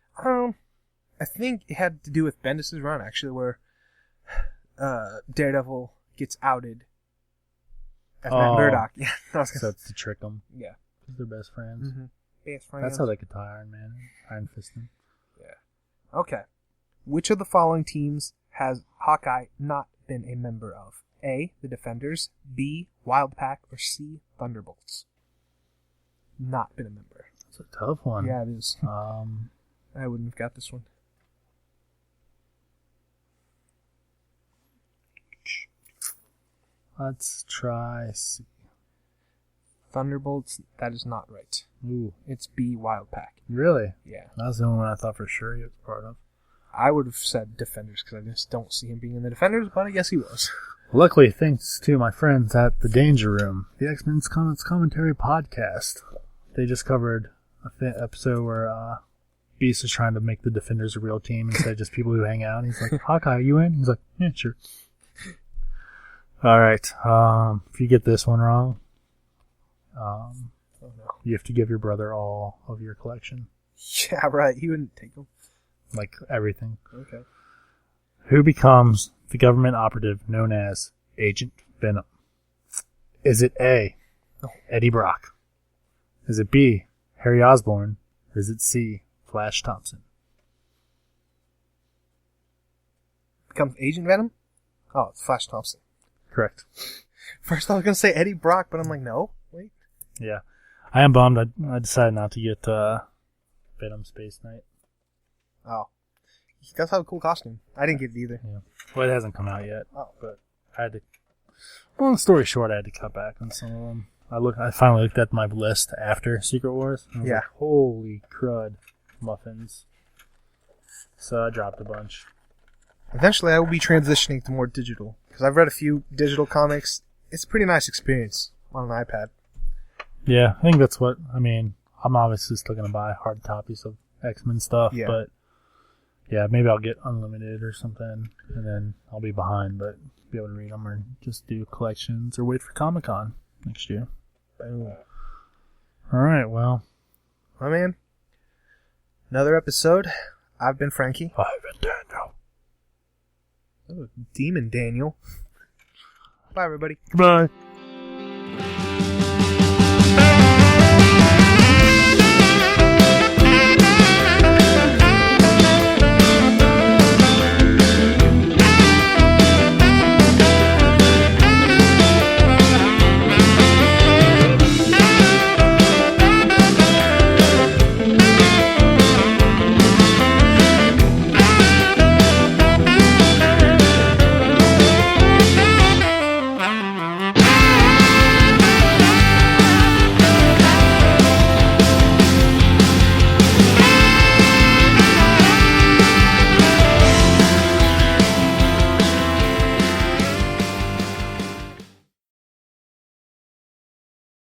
I think it had to do with Bendis' run, actually, where Daredevil gets outed as Matt Murdock. Yeah, so that's to trick them. Yeah. Because they're best friends. Mm-hmm. Best friends. That's how they could tie Iron Man, Iron Fist him. Yeah. Okay. Which of the following teams has Hawkeye not been a member of? A, the Defenders, B, Wild Pack, or C, Thunderbolts? Not been a member. It's a tough one. Yeah, it is. I wouldn't have got this one. Let's try C. Thunderbolts, that is not right. Ooh. It's B, Wild Pack. Really? Yeah. That was the only one I thought for sure he was part of. I would have said Defenders because I just don't see him being in the Defenders, but I guess he was. Luckily, thanks to my friends at the Danger Room, the X-Men's Comments Commentary podcast, they just covered an episode where Beast is trying to make the Defenders a real team instead of just people who hang out. He's like, Hawkeye, you in? He's like, yeah, sure. All right. If you get this one wrong, you have to give your brother all of your collection. Yeah, right. He wouldn't take them. Like everything. Okay. Who becomes the government operative known as Agent Venom? Is it A, Eddie Brock? Is it B, Harry Osborn? Or is it C, Flash Thompson? Becomes Agent Venom? Oh, it's Flash Thompson. Correct. First I was going to say Eddie Brock, but I'm like, no, wait. Yeah. I am bummed. I decided not to get Venom Space Knight. Oh. He does have a cool costume. I didn't get it either. Yeah. Well, it hasn't come out yet. Oh. But I had to... Long story short, I had to cut back on some of them. I finally looked at my list after Secret Wars. And I was like, holy crud, muffins. So I dropped a bunch. Eventually I will be transitioning to more digital. Because I've read a few digital comics. It's a pretty nice experience on an iPad. Yeah, I think that's what... I mean, I'm obviously still going to buy hard copies of X-Men stuff, but... Yeah, maybe I'll get Unlimited or something, and then I'll be behind, but be able to read them or just do collections or wait for Comic-Con next year. Boom. All right, well. My man, Another episode. I've been Frankie. I've been Daniel. Oh, Demon Daniel. Bye, everybody. Goodbye.